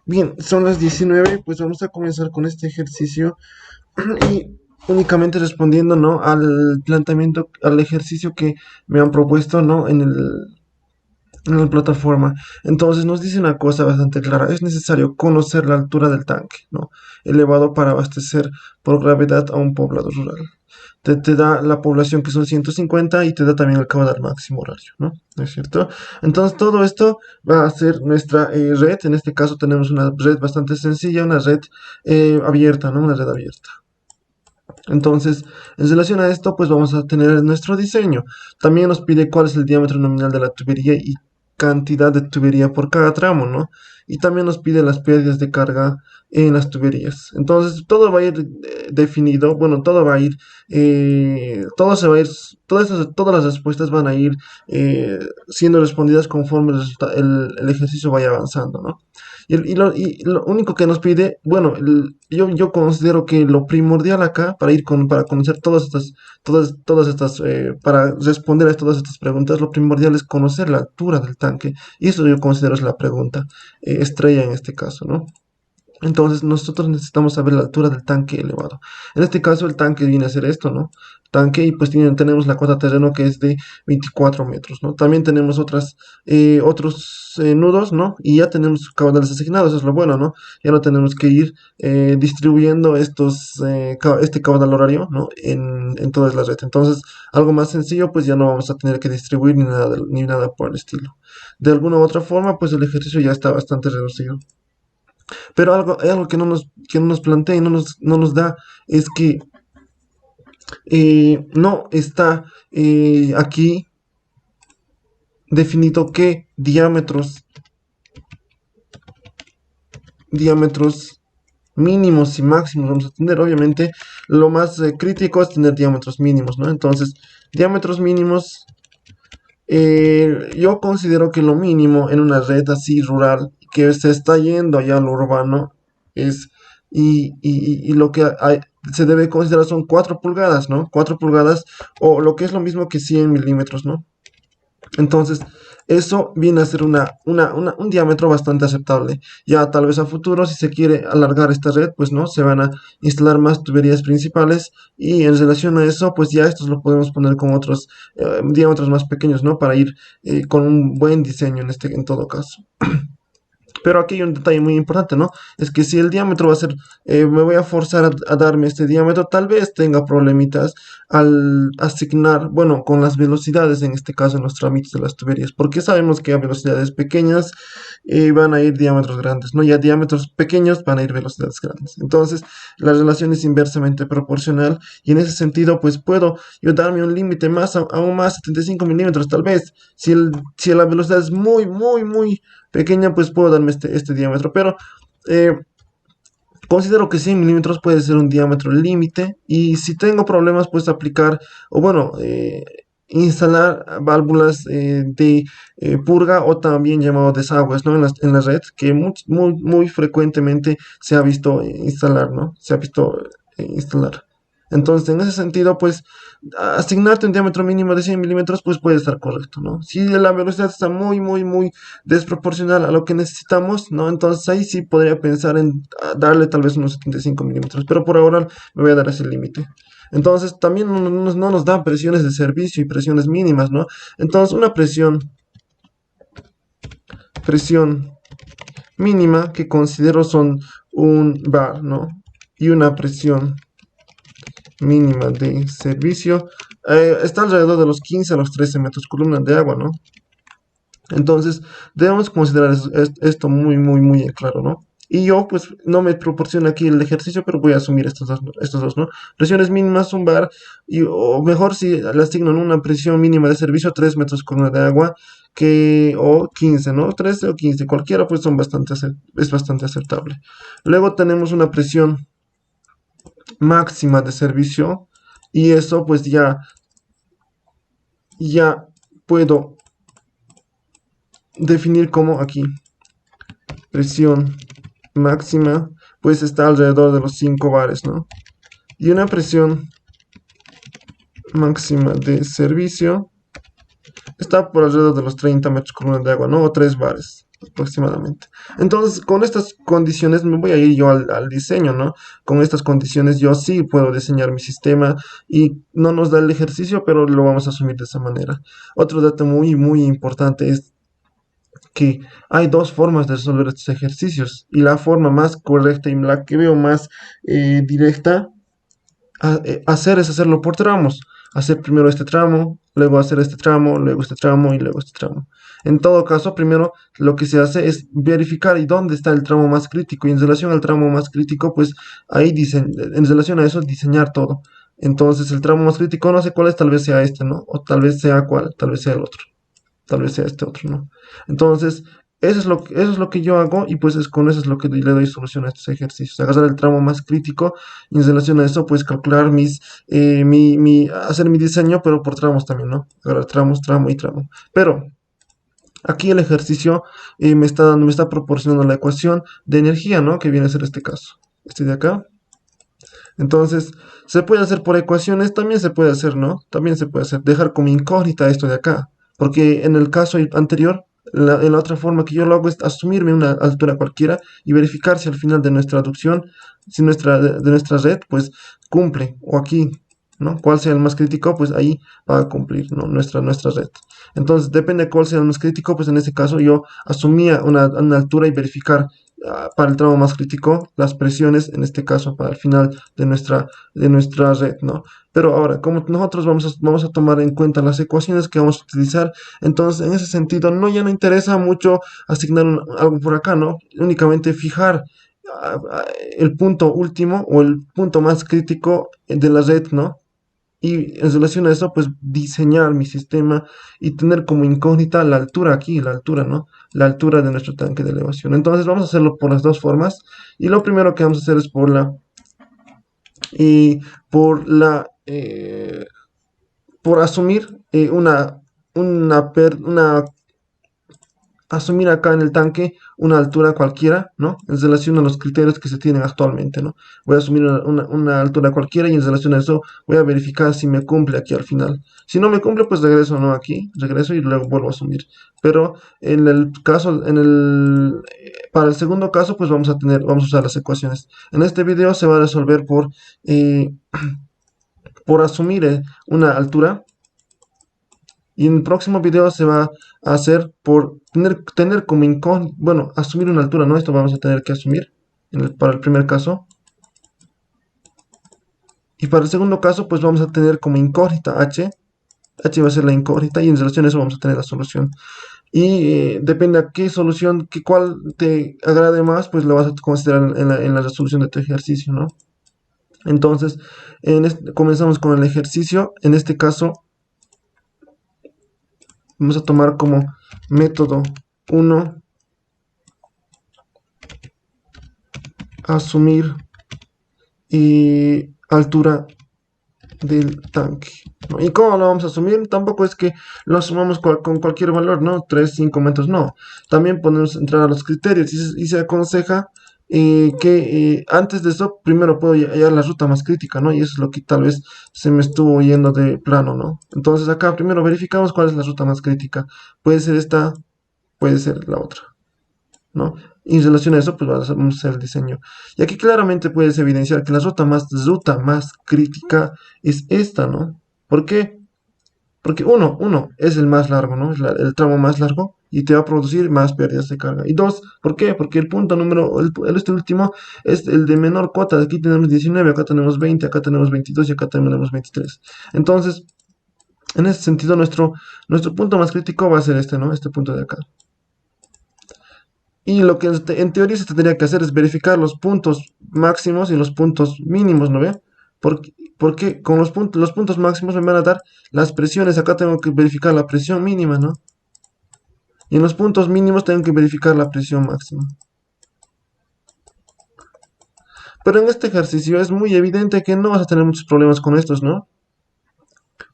Bien, son las 19, pues vamos a comenzar con este ejercicio y únicamente respondiendo, ¿no? Al planteamiento, al ejercicio que me han propuesto, ¿no? En la plataforma. Entonces nos dice una cosa bastante clara, es necesario conocer la altura del tanque, ¿no? Elevado para abastecer por gravedad a un poblado rural. Te da la población que son 150 y te da también el caudal máximo horario, ¿no? ¿No es cierto? Entonces todo esto va a ser nuestra red. En este caso tenemos una red bastante sencilla, una red abierta, ¿no? Una red abierta. Entonces, en relación a esto, pues vamos a tener nuestro diseño. También nos pide cuál es el diámetro nominal de la tubería y cantidad de tubería por cada tramo, ¿no? Y también nos pide las pérdidas de carga en las tuberías. Entonces, todo va a ir definido, bueno, todo va a ir, todo se va a ir, todas las respuestas van a ir siendo respondidas conforme el ejercicio vaya avanzando, ¿no? Y lo único que nos pide, bueno, yo considero que lo primordial acá para conocer todas estas, para responder a todas estas preguntas, lo primordial es conocer la altura del tanque. Y eso yo considero es la pregunta estrella en este caso, ¿no? Entonces nosotros necesitamos saber la altura del tanque elevado. En este caso el tanque viene a ser esto, ¿no? Tanque y pues tenemos la cota terreno que es de 24 metros, ¿no? También tenemos otros nudos, ¿no? Y ya tenemos caudales asignados, eso es lo bueno, ¿no? Ya no tenemos que ir distribuyendo este caudal horario, ¿no? En toda la red. Entonces algo más sencillo pues ya no vamos a tener que distribuir ni nada por el estilo. De alguna u otra forma pues el ejercicio ya está bastante reducido. Pero hay algo que no nos plantea y no nos da, es que no está aquí definido qué diámetros mínimos y máximos vamos a tener. Obviamente, lo más crítico es tener diámetros mínimos, ¿no? Entonces, diámetros mínimos, yo considero que lo mínimo en una red así rural que se está yendo allá a lo urbano es, y lo que se debe considerar son 4 pulgadas, ¿no? 4 pulgadas o lo que es lo mismo que 100 milímetros, ¿no? Entonces, eso viene a ser un diámetro bastante aceptable. Ya tal vez a futuro, si se quiere alargar esta red, pues no, se van a instalar más tuberías principales y en relación a eso, pues ya estos lo podemos poner con otros diámetros más pequeños, ¿no? Para ir con un buen diseño en todo caso. Pero aquí hay un detalle muy importante, ¿no? Es que si el diámetro va a ser, me voy a forzar a darme este diámetro, tal vez tenga problemitas al asignar, bueno, con las velocidades, en este caso en los trámites de las tuberías, porque sabemos que a velocidades pequeñas van a ir diámetros grandes, ¿no? Y a diámetros pequeños van a ir velocidades grandes. Entonces, la relación es inversamente proporcional y en ese sentido, pues puedo yo darme un límite más, aún más, 75 milímetros, tal vez, si la velocidad es muy pequeña, pues puedo darme este diámetro. Pero eh, considero que 100 milímetros puede ser un diámetro límite. Y si tengo problemas, pues aplicar, o bueno, instalar válvulas de purga o también llamado desagües, ¿no? En la red, que muy frecuentemente se ha visto instalar, ¿no? Se ha visto instalar. Entonces, en ese sentido, pues, asignarte un diámetro mínimo de 100 milímetros, pues puede estar correcto, ¿no? Si la velocidad está muy desproporcional a lo que necesitamos, ¿no? Entonces ahí sí podría pensar en darle tal vez unos 75 milímetros, pero por ahora me voy a dar ese límite. Entonces también no nos dan presiones de servicio y presiones mínimas, ¿no? Entonces una presión mínima que considero son un bar, ¿no? Y una presión mínima de servicio está alrededor de los 15 a los 13 metros columnas de agua, ¿no? Entonces, debemos considerar esto muy claro, ¿no? Y yo, pues, no me proporciona aquí el ejercicio, pero voy a asumir estos dos, ¿no? Presiones mínimas, un bar, o mejor si le asignan una presión mínima de servicio, 3 metros columna de agua, o 15, ¿no? 13 o 15, cualquiera, pues, es bastante aceptable. Luego tenemos una presión máxima de servicio, y eso, pues, ya puedo definir como aquí presión máxima, pues está alrededor de los 5 bares, ¿no? Y una presión máxima de servicio está por alrededor de los 30 metros columna de agua, ¿no? O 3 bares. aproximadamente. Entonces, con estas condiciones me voy a ir yo al diseño, ¿no? Con estas condiciones yo sí puedo diseñar mi sistema y no nos da el ejercicio, pero lo vamos a asumir de esa manera. Otro dato muy, muy importante es que hay dos formas de resolver estos ejercicios y la forma más correcta y la que veo más directa hacer es hacerlo por tramos. Hacer primero este tramo, luego hacer este tramo, luego este tramo y luego este tramo. En todo caso, primero lo que se hace es verificar y dónde está el tramo más crítico. Y en relación al tramo más crítico, pues ahí dicen, en relación a eso, diseñar todo. Entonces, el tramo más crítico, no sé cuál es, tal vez sea este, ¿no? O tal vez sea cuál, tal vez sea el otro, tal vez sea este otro, ¿no? Entonces, eso es lo que yo hago y pues es con eso es lo que le doy solución a estos ejercicios. Agarrar el tramo más crítico y en relación a eso, pues calcular hacer mi diseño, pero por tramos también, ¿no? Agarrar tramos, tramo y tramo. Pero aquí el ejercicio me está proporcionando la ecuación de energía, ¿no? Que viene a ser este caso. Este de acá. Entonces, se puede hacer por ecuaciones, también se puede hacer, ¿no? También se puede hacer, dejar como incógnita esto de acá. Porque en el caso anterior, en la otra forma que yo lo hago es asumirme una altura cualquiera y verificar si al final de nuestra aducción, si de nuestra red, pues cumple. O aquí, ¿no? Cuál sea el más crítico, pues ahí va a cumplir, ¿no? Nuestra red. Entonces, depende de cuál sea el más crítico, pues en este caso yo asumía una altura y verificar para el tramo más crítico las presiones, en este caso para el final de nuestra red, ¿no? Pero ahora, como nosotros vamos a tomar en cuenta las ecuaciones que vamos a utilizar, entonces en ese sentido ya no interesa mucho asignar algo por acá, ¿no? Únicamente fijar el punto último o el punto más crítico de la red, ¿no? Y en relación a eso, pues diseñar mi sistema y tener como incógnita la altura aquí, la altura, ¿no? La altura de nuestro tanque de elevación. Entonces vamos a hacerlo por las dos formas. Y lo primero que vamos a hacer es y por la, por asumir una asumir acá en el tanque una altura cualquiera, ¿no? En relación a los criterios que se tienen actualmente, ¿no? Voy a asumir una altura cualquiera y en relación a eso voy a verificar si me cumple aquí al final. Si no me cumple, pues regreso, ¿no? Aquí, regreso y luego vuelvo a asumir. Pero en el caso, para el segundo caso, pues vamos a usar las ecuaciones. En este video se va a resolver eh, por asumir una altura y en el próximo video se va a hacer por tener como incógnito, bueno, asumir una altura, ¿no? Esto vamos a tener que asumir para el primer caso. Y para el segundo caso, pues vamos a tener como incógnita h. H va a ser la incógnita y en relación a eso vamos a tener la solución. Y depende a qué solución, cuál te agrade más, pues lo vas a considerar en la resolución de tu ejercicio, ¿no? Entonces, comenzamos con el ejercicio. En este caso, vamos a tomar como método 1 asumir altura del tanque, ¿no? ¿Y cómo lo vamos a asumir? Tampoco es que lo asumamos con cualquier valor, ¿no? 3, 5 metros, no. También podemos entrar a los criterios y se aconseja que antes de eso primero puedo hallar la ruta más crítica, ¿no? Y eso es lo que tal vez se me estuvo yendo de plano, ¿no? Entonces acá primero verificamos cuál es la ruta más crítica. Puede ser esta, puede ser la otra, ¿no? Y en relación a eso, pues vamos a hacer el diseño. Y aquí claramente puedes evidenciar que la ruta más crítica es esta, ¿no? ¿Por qué? Porque uno es el más largo, ¿no? Es el tramo más largo y te va a producir más pérdidas de carga. Y dos, ¿por qué? Porque el punto número, este último es el de menor cuota. Aquí tenemos 19, acá tenemos 20, acá tenemos 22 y acá tenemos 23. Entonces, en ese sentido, nuestro punto más crítico va a ser este, ¿no? Este punto de acá. Y lo que en teoría se tendría que hacer es verificar los puntos máximos y los puntos mínimos, ¿no ve? Porque con los puntos máximos me van a dar las presiones. Acá tengo que verificar la presión mínima, ¿no? Y en los puntos mínimos tengo que verificar la presión máxima. Pero en este ejercicio es muy evidente que no vas a tener muchos problemas con estos, ¿no?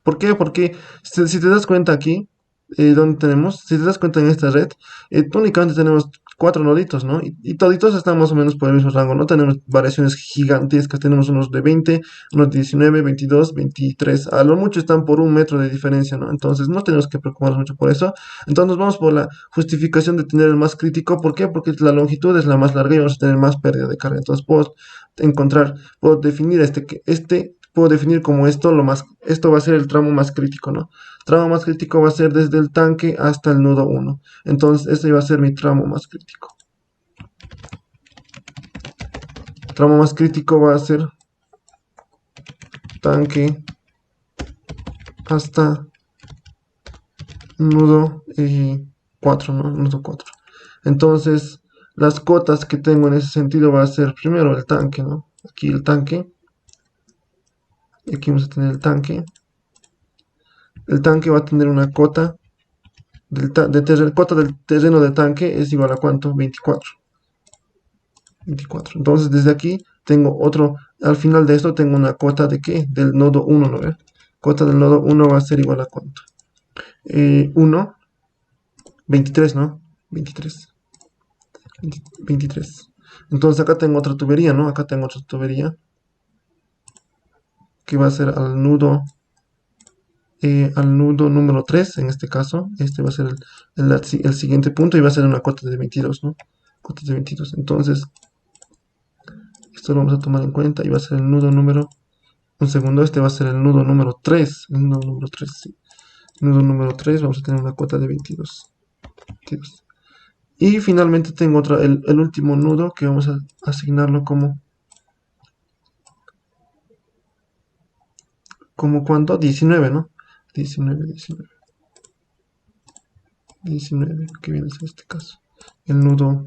¿Por qué? Porque si te das cuenta aquí, si te das cuenta en esta red, únicamente tenemos cuatro noditos, ¿no? Y toditos están más o menos por el mismo rango, no tenemos variaciones gigantescas, tenemos unos de 20, unos de 19, 22, 23, a lo mucho están por 1 metro de diferencia, ¿no? Entonces no tenemos que preocuparnos mucho por eso. Entonces nos vamos por la justificación de tener el más crítico. ¿Por qué? Porque la longitud es la más larga y vamos a tener más pérdida de carga. Entonces puedo definir puedo definir como esto va a ser el tramo más crítico, ¿no? Tramo más crítico va a ser desde el tanque hasta el nudo 1. Entonces este va a ser mi tramo más crítico. Tramo más crítico va a ser tanque hasta nudo 4, ¿no? Nudo 4. Entonces, las cotas que tengo en ese sentido va a ser primero el tanque, ¿no? Aquí el tanque. Y aquí vamos a tener el tanque. El tanque va a tener una cota cota del terreno de tanque es igual a ¿cuánto? 24. 24. Entonces, desde aquí tengo otro, al final de esto tengo una cota de ¿qué? Del nodo 1, ¿no ve? Cota del nodo 1 va a ser igual a ¿cuánto? 1, 23, ¿no? 23. 23. Entonces acá tengo otra tubería, ¿no? Acá tengo otra tubería que va a ser al nudo número 3, en este caso. Este va a ser el siguiente punto y va a ser una cota de 22, ¿no? Cotas de 22. Entonces, esto lo vamos a tomar en cuenta y va a ser el nudo número... Un segundo, este va a ser el nudo número 3. El nudo número 3, sí. Nudo número 3, vamos a tener una cota de 22. 22. Y finalmente tengo el último nudo que vamos a asignarlo como ¿cuánto? 19, ¿no? 19, 19. 19, que viene a ser este caso. El nudo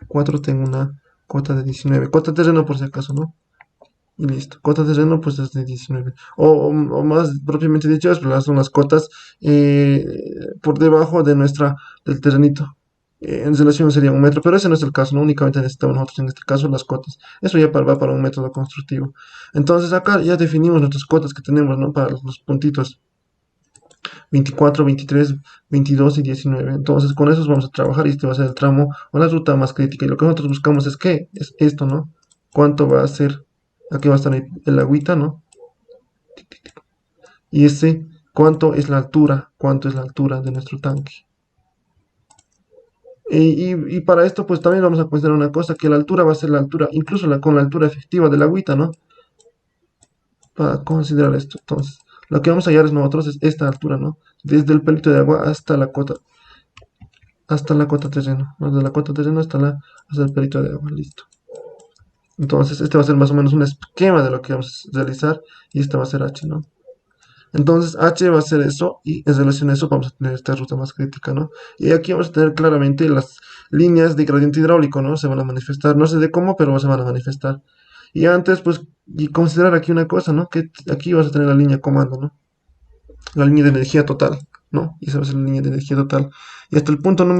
4 tengo una cota de 19. Cota terreno por si acaso, ¿no? Y listo. Cota terreno pues es de 19. O más propiamente dicho, son las cotas por debajo del terrenito. En relación sería 1 metro, pero ese no es el caso, no únicamente necesitamos nosotros en este caso las cotas. Eso ya va para un método constructivo. Entonces acá ya definimos nuestras cotas que tenemos, ¿no? Para los puntitos 24, 23, 22 y 19. Entonces con esos vamos a trabajar y este va a ser el tramo o la ruta más crítica. Y lo que nosotros buscamos es ¿qué? Es esto, ¿no? ¿Cuánto va a ser? Aquí va a estar el agüita, ¿no? Y ¿cuánto es la altura? ¿Cuánto es la altura de nuestro tanque? Y para esto pues también vamos a considerar una cosa, que la altura va a ser la altura, incluso con la altura efectiva del agüita, ¿no? Para considerar esto. Entonces, lo que vamos a hallar nosotros es esta altura, ¿no? Desde el pelito de agua hasta la cota terreno, ¿no? De la cota terreno hasta el pelito de agua, listo. Entonces, este va a ser más o menos un esquema de lo que vamos a realizar y esta va a ser H, ¿no? Entonces, H va a ser eso y en relación a eso vamos a tener esta ruta más crítica, ¿no? Y aquí vamos a tener claramente las líneas de gradiente hidráulico, ¿no? Se van a manifestar, no sé de cómo, pero se van a manifestar. Y antes, pues, y considerar aquí una cosa, ¿no? Que aquí vas a tener la línea comando, ¿no? La línea de energía total, ¿no? Y esa va a ser la línea de energía total. Y hasta el punto de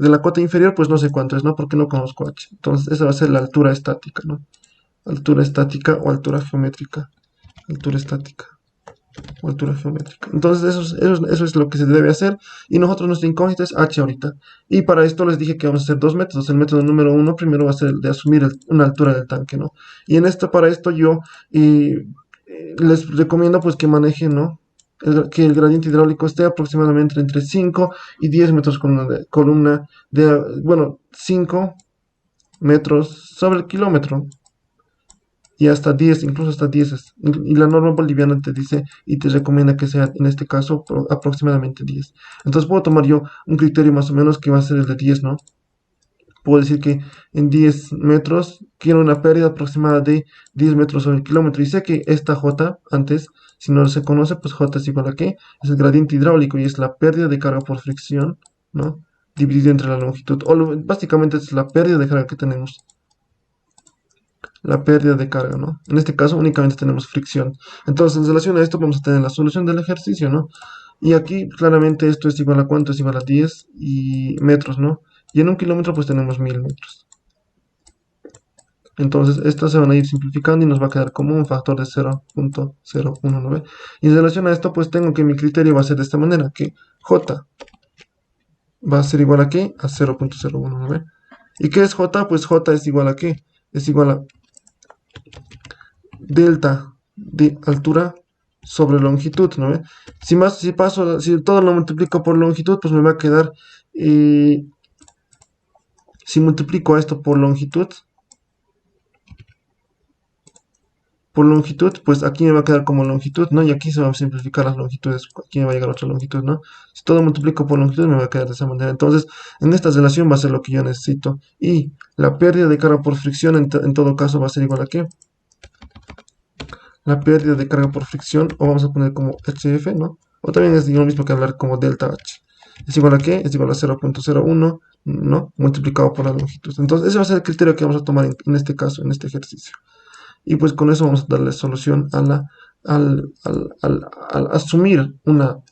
la cota inferior, pues no sé cuánto es, ¿no? Porque no conozco H. Entonces, esa va a ser la altura estática, ¿no? Altura estática o altura geométrica. Altura estática o altura geométrica. Entonces, eso es lo que se debe hacer. Y nosotros, nuestra incógnita es H ahorita. Y para esto les dije que vamos a hacer dos métodos. El método número 1 primero va a ser el de asumir una altura del tanque, ¿no? Y para esto yo les recomiendo pues que manejen, ¿no? Que el gradiente hidráulico esté aproximadamente entre 5 y 10 metros bueno, 5 metros sobre el kilómetro y hasta 10, incluso hasta 10. Y la norma boliviana te dice y te recomienda que sea, en este caso, aproximadamente 10. Entonces puedo tomar yo un criterio más o menos que va a ser el de 10, ¿no? Puedo decir que en 10 metros quiero una pérdida aproximada de 10 metros sobre el kilómetro. Y sé que esta J, antes, si no se conoce, pues J es igual a ¿qué? Es el gradiente hidráulico y es la pérdida de carga por fricción, ¿no? Dividido entre la longitud. Básicamente es la pérdida de carga que tenemos. La pérdida de carga, ¿no? En este caso únicamente tenemos fricción. Entonces, en relación a esto vamos a tener la solución del ejercicio, ¿no? Y aquí claramente esto es igual a ¿cuánto? Es igual a 10 metros, ¿no? Y en un kilómetro pues tenemos 1000 metros. Entonces, estas se van a ir simplificando y nos va a quedar como un factor de 0.019. Y en relación a esto, pues tengo que mi criterio va a ser de esta manera, que J va a ser igual a ¿qué? A 0.019. ¿Y qué es J? Pues J es igual a ¿qué? Es igual a delta de altura sobre longitud, ¿no ve? Si todo lo multiplico por longitud, pues me va a quedar, eh, si multiplico a esto por longitud, pues aquí me va a quedar como longitud, ¿no? Y aquí se van a simplificar las longitudes, aquí me va a llegar otra longitud, ¿no? Si todo multiplico por longitud, me va a quedar de esa manera. Entonces, en esta relación va a ser lo que yo necesito. Y la pérdida de carga por fricción, en todo caso, va a ser igual a ¿qué? La pérdida de carga por fricción, o vamos a poner como HF, ¿no? O también es lo mismo que hablar como delta H. ¿Es igual a qué? Es igual a 0.01, ¿no? Multiplicado por la longitud. Entonces, ese va a ser el criterio que vamos a tomar en este caso, en este ejercicio. Y pues con eso vamos a darle solución al asumir una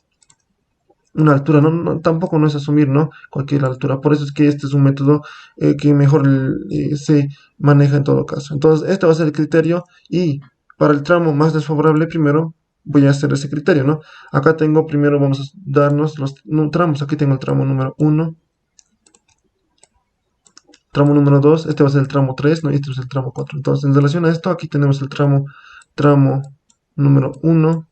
altura, ¿no? Tampoco no es asumir, ¿no? Cualquier altura. Por eso es que este es un método que mejor se maneja en todo caso. Entonces, este va a ser el criterio y para el tramo más desfavorable, primero voy a hacer ese criterio, ¿no? Acá tengo, primero vamos a darnos los tramos. Aquí tengo el tramo número 1, tramo número 2, este va a ser el tramo 3, ¿no? Y este es el tramo 4. Entonces, en relación a esto, aquí tenemos el tramo número 1,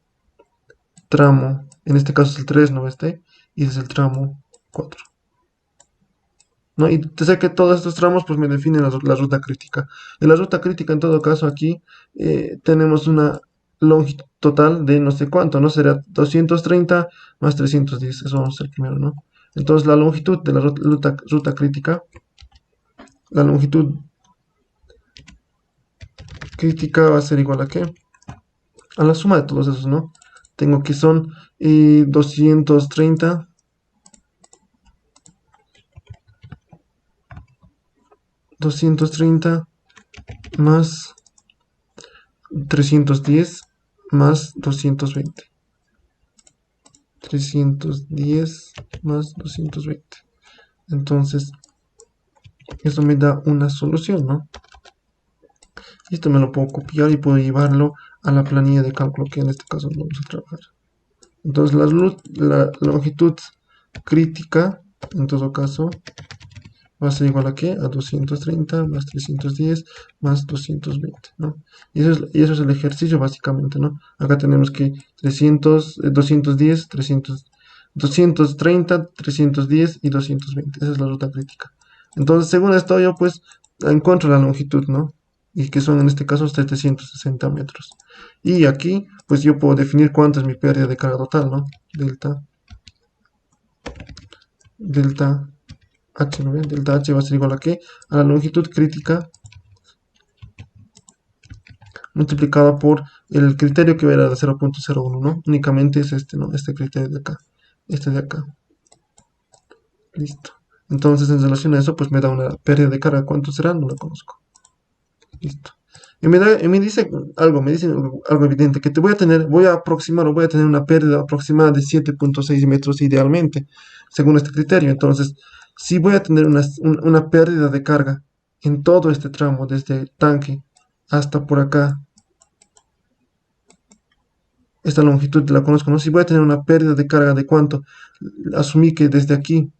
tramo, en este caso es el 3, ¿no? Y ese es el tramo 4. ¿No? Y te sé que todos estos tramos pues me definen la ruta crítica. En la ruta crítica, en todo caso, aquí tenemos una longitud total de no sé cuánto, ¿no? Será 230 más 310, eso vamos a hacer primero, ¿no? Entonces, la longitud de la ruta crítica, la longitud crítica va a ser igual a ¿qué? A la suma de todos esos, ¿no? Tengo que son 230 más 310 más 220. 310 más 220. Entonces, eso me da una solución, ¿no? Y esto me lo puedo copiar y puedo llevarlo a la planilla de cálculo que en este caso vamos a trabajar. Entonces, la longitud crítica, en todo caso, va a ser igual a ¿qué? A 230 más 310 más 220, ¿no? Y eso es el ejercicio básicamente, ¿no? Acá tenemos que 210, 230, 310 y 220. Esa es la ruta crítica. Entonces, según esto, yo pues encuentro la longitud, ¿no? Y que son en este caso 760 metros. Y aquí, pues yo puedo definir cuánto es mi pérdida de carga total, ¿no? Delta H, ¿no ven? Delta H va a ser igual a ¿qué? A la longitud crítica multiplicada por el criterio que era de 0.01, ¿no? Únicamente es este, ¿no? Este criterio de acá. Este de acá. Listo. Entonces, en relación a eso, pues me da una pérdida de carga. ¿Cuánto será? No la conozco. Listo. Y me dice algo evidente, que voy a aproximar o voy a tener una pérdida aproximada de 7.6 metros idealmente, según este criterio. Entonces, si voy a tener una pérdida de carga en todo este tramo, desde el tanque hasta por acá, esta longitud la conozco, ¿no? Si voy a tener una pérdida de carga de cuánto, asumí que desde aquí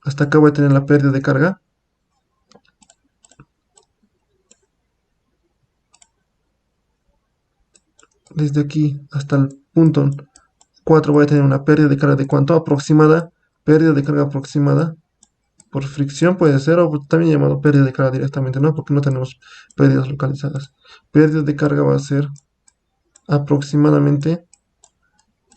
hasta acá voy a tener la pérdida de carga. Desde aquí hasta el punto 4 voy a tener una pérdida de carga de cuánto aproximada, pérdida de carga aproximada por fricción puede ser, o también llamado pérdida de carga directamente, ¿no? Porque no tenemos pérdidas localizadas. Pérdida de carga va a ser aproximadamente,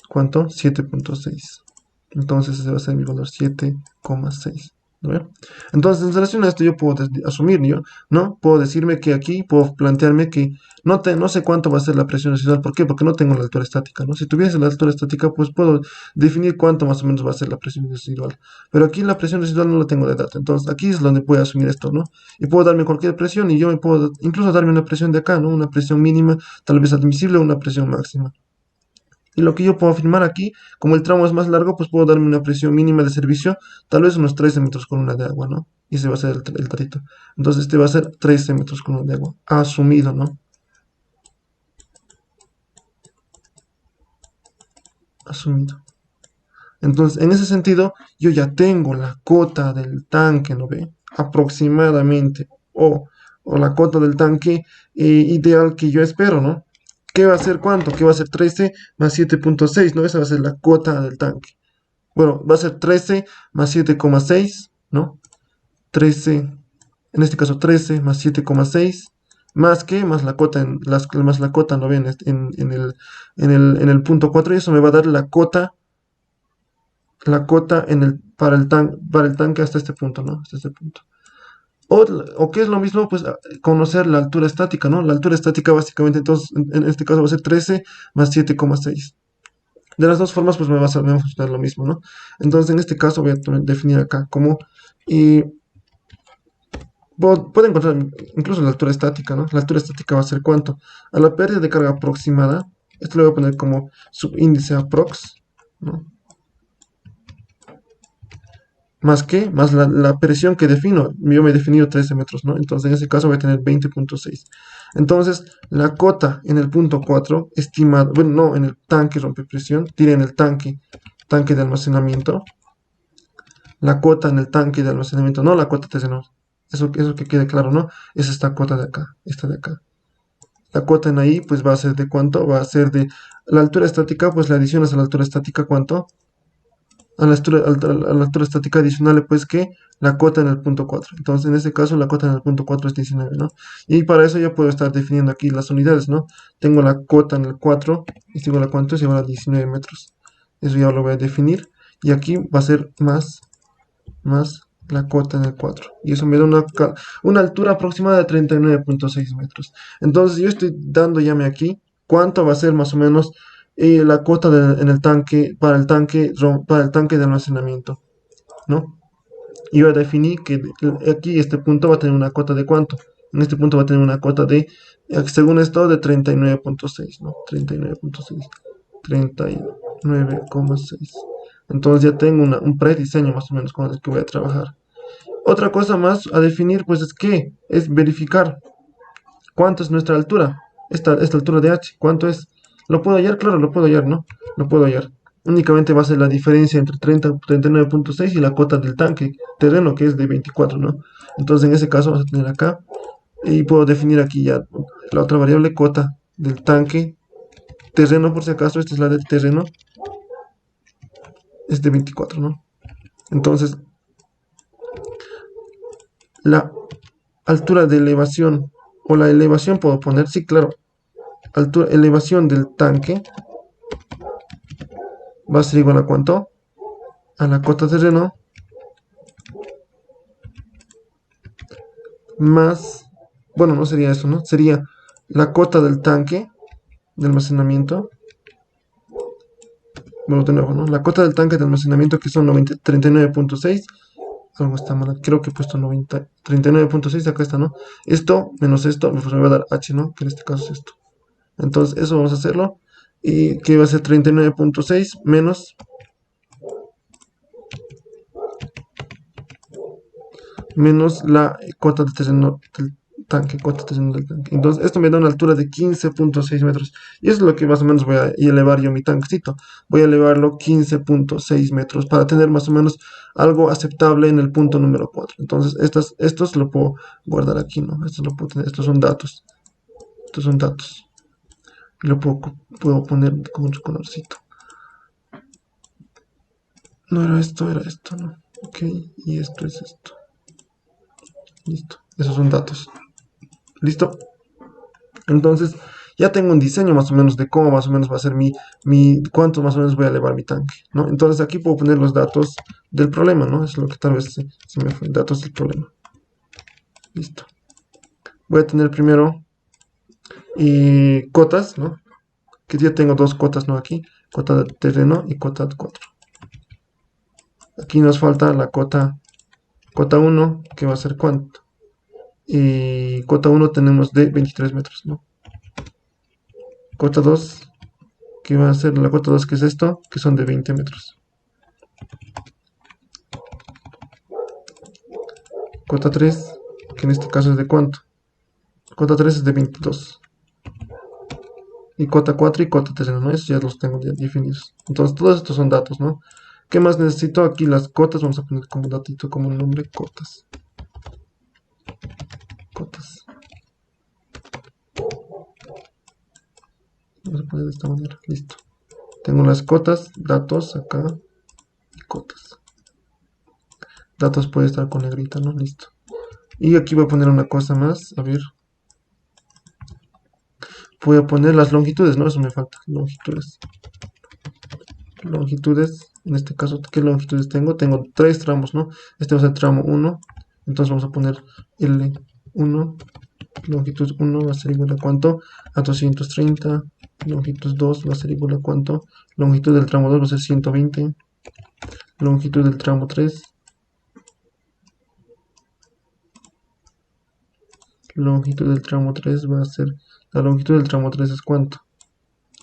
¿cuánto? 7.6. Entonces ese va a ser mi valor 7,6. ¿No? Entonces, en relación a esto, yo puedo asumir, yo, ¿no? Puedo decirme que aquí, puedo plantearme que no sé cuánto va a ser la presión residual. ¿Por qué? Porque no tengo la altura estática, ¿no? Si tuviese la altura estática, pues puedo definir cuánto más o menos va a ser la presión residual. Pero aquí la presión residual no la tengo de dato. Entonces, aquí es donde puedo asumir esto, ¿no? Y puedo darme cualquier presión y yo me puedo incluso darme una presión de acá, ¿no? Una presión mínima, tal vez admisible, o una presión máxima. Y lo que yo puedo afirmar aquí, como el tramo es más largo, pues puedo darme una presión mínima de servicio, tal vez unos 13 metros columna de agua, ¿no? Y ese va a ser el tarito. Entonces este va a ser 13 metros columna de agua, asumido, ¿no? Asumido. Entonces, en ese sentido, yo ya tengo la cota del tanque, ¿no ve? Aproximadamente, o la cota del tanque ideal que yo espero, ¿no? ¿Qué va a ser cuánto? ¿Qué va a ser 13 más 7,6? ¿No? Esa va a ser la cota del tanque. Bueno, va a ser 13 más 7,6, ¿no? 13, en este caso 13 más 7,6, más que, más la cota, más la cota, ¿no ven? En el punto 4, y eso me va a dar la cota para el tanque hasta este punto, ¿no? Hasta este punto. O que es lo mismo, pues conocer la altura estática, ¿no? La altura estática básicamente, entonces, en este caso va a ser 13 más 7,6. De las dos formas, pues me va a funcionar lo mismo, ¿no? Entonces, en este caso voy a definir acá como, y puedo encontrar incluso la altura estática, ¿no? La altura estática va a ser cuánto. A la pérdida de carga aproximada, esto lo voy a poner como subíndice aprox, ¿no? Más la presión que defino. Yo me he definido 13 metros, ¿no? Entonces, en ese caso voy a tener 20,6. Entonces, la cota en el punto 4, estimada, bueno, no, en el tanque rompepresión, tiré en el tanque de almacenamiento. La cota en el tanque de almacenamiento, no la cota terrenal. Eso que quede claro, ¿no? Es esta cota de acá, esta de acá. La cota en ahí, pues va a ser de cuánto, va a ser de la altura estática, pues la adicionas a la altura estática, ¿cuánto? A la altura estática adicional, pues que la cota en el punto 4. Entonces, en este caso, la cota en el punto 4 es 19, ¿no? Y para eso ya puedo estar definiendo aquí las unidades, ¿no? Tengo la cota en el 4, es igual a cuánto, es igual a 19 metros. Eso ya lo voy a definir. Y aquí va a ser más la cota en el 4. Y eso me da una altura aproximada de 39,6 metros. Entonces, yo estoy dando llame aquí cuánto va a ser más o menos la cota en el tanque, para el tanque de almacenamiento, ¿no? Y yo definí que aquí este punto va a tener una cota de cuánto. En este punto va a tener una cota de, según esto, de 39,6, ¿no? 39,6. 39,6. Entonces ya tengo un prediseño más o menos con el que voy a trabajar. Otra cosa más a definir, pues es verificar cuánto es nuestra altura, esta altura de h, cuánto es. ¿Lo puedo hallar? Claro, lo puedo hallar, ¿no? Lo puedo hallar. Únicamente va a ser la diferencia entre 39,6 y la cota del tanque terreno, que es de 24, ¿no? Entonces en ese caso vamos a tener acá, y puedo definir aquí ya la otra variable, cota del tanque terreno, por si acaso, esta es la del terreno, es de 24, ¿no? Entonces, la altura de elevación, o la elevación puedo poner, sí, claro, elevación del tanque va a ser igual a cuánto, a la cota terreno más, bueno, no sería eso, ¿no? Sería la cota del tanque de almacenamiento, bueno, de nuevo, ¿no? La cota del tanque de almacenamiento, que son 39,6, algo está mal, creo que he puesto 39,6, acá está, ¿no? Esto menos esto, pues me va a dar h, ¿no? Que en este caso es esto. Entonces, eso vamos a hacerlo. Y que va a ser 39,6 menos la cota de terreno del tanque, cota terreno del tanque. Entonces, esto me da una altura de 15,6 metros. Y eso es lo que más o menos voy a elevar yo mi tanquecito. Voy a elevarlo 15,6 metros para tener más o menos algo aceptable en el punto número 4. Entonces, estos lo puedo guardar aquí, ¿no? Estos lo puedo tener. Estos son datos. Estos son datos. Y lo puedo poner con otro colorcito. No era esto, ¿no? Ok, y esto es esto. Listo. Esos son datos. ¿Listo? Entonces, ya tengo un diseño más o menos de cómo más o menos va a ser cuánto más o menos voy a elevar mi tanque, ¿no? Entonces aquí puedo poner los datos del problema, ¿no? Es lo que tal vez se me fue, datos del problema. Listo. Voy a tener primero cotas, ¿no? Que ya tengo dos cotas, ¿no? Aquí, cota de terreno y cota 4. Aquí nos falta la cota 1, que va a ser cuánto. Y cota 1 tenemos de 23 metros, ¿no? Cota 2 que va a ser la cota 2, que es esto, que son de 20 metros. Cota 3, que en este caso es de cuánto. Cota 3 es de 22. Y cota 4 y cota 3, ¿no? Eso ya los tengo ya definidos. Entonces, todos estos son datos, ¿no? ¿Qué más necesito? Aquí las cotas, vamos a poner como datito, como el nombre, cotas. Cotas. Vamos a poner de esta manera, listo. Tengo las cotas, datos acá, y cotas. Datos puede estar con negrita, ¿no? Listo. Y aquí voy a poner una cosa más, a ver. Voy a poner las longitudes, ¿no? Eso me falta, longitudes. Longitudes, en este caso, ¿qué longitudes tengo? Tengo 3 tramos, ¿no? Este va a ser tramo 1, entonces vamos a poner L1, longitud 1 va a ser igual a ¿cuánto? A 230, longitud 2 va a ser igual a ¿cuánto? Longitud del tramo 2 va a ser 120, longitud del tramo 3, longitud del tramo 3 va a ser, la longitud del tramo 3 es ¿cuánto?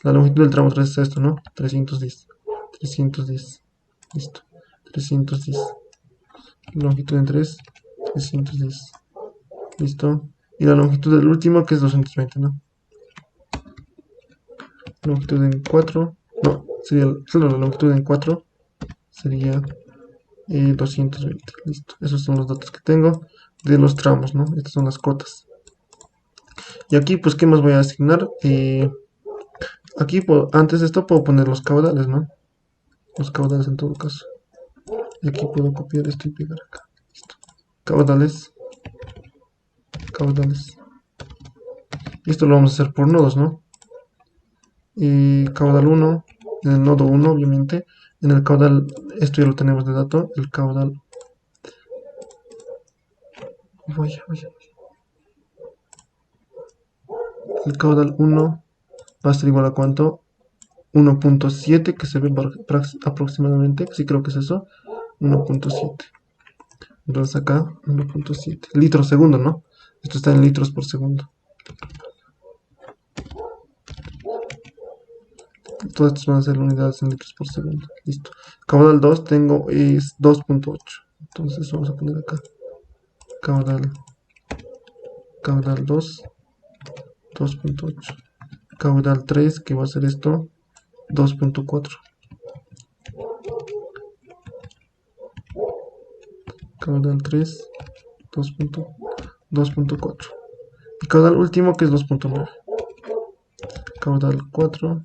La longitud del tramo 3 es esto, ¿no? 310, 310, listo, 310, longitud en 3, 310, listo, y la longitud del último que es 220, ¿no? Longitud en 4, no, sería solo la longitud en 4, sería 220, listo, esos son los datos que tengo de los tramos, ¿no? Estas son las cotas. Y aquí, pues, ¿qué más voy a asignar? Aquí, antes de esto, puedo poner los caudales, ¿no? Los caudales en todo caso. Y aquí puedo copiar esto y pegar acá. Listo. Caudales. Caudales. Y esto lo vamos a hacer por nodos, ¿no? Y caudal 1, en el nodo 1, obviamente. En el caudal, esto ya lo tenemos de dato. El caudal. El caudal 1 va a ser igual a ¿cuánto? 1.7, que se ve aproximadamente. Sí, creo que es eso. 1.7. Entonces acá, 1.7. Litros segundo, ¿no? Esto está en litros por segundo. Todas estas van a ser unidades en litros por segundo. Listo. Caudal 2 tengo es 2.8. Entonces vamos a poner acá. Caudal 2, 2.8. Caudal 3, que va a ser esto, 2.4. Caudal 3, 2.4. Y caudal último, que es 2.9. Caudal 4,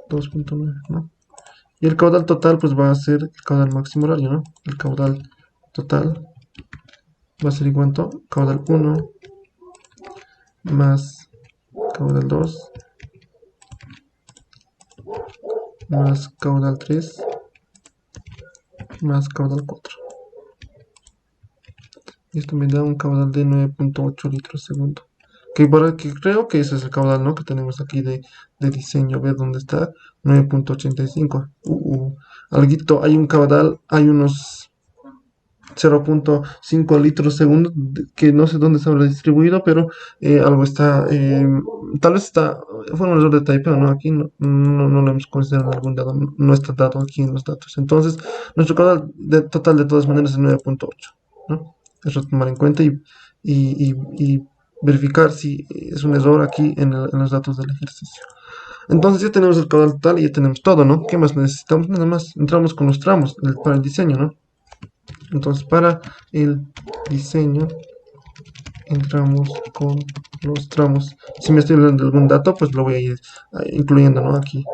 2.9, ¿no? Y el caudal total, pues va a ser el caudal máximo horario, ¿no? El caudal total va a ser igual a caudal 1 más caudal 2 más caudal 3 más caudal 4. Y esto me da un caudal de 9.8 litros segundo. Que creo que ese es el caudal, ¿no? Que tenemos aquí de diseño. A ver dónde está. 9.85. Alguito, hay un caudal, hay unos 0.5 litros segundo, que no sé dónde se habrá distribuido, pero algo está, tal vez fue un error de typeo, ¿no? Aquí no lo hemos considerado en algún dado, no está dado aquí en los datos. Entonces, nuestro caudal total de todas maneras es 9.8, ¿no? Eso tomar en cuenta y verificar si es un error aquí en los datos del ejercicio. Entonces ya tenemos el caudal total y ya tenemos todo, ¿no? ¿Qué más necesitamos? Nada más entramos con los tramos para el diseño, ¿no? Entonces para el diseño entramos con los tramos. Si me estoy olvidando de algún dato, pues lo voy a ir incluyendo, ¿no? Aquí.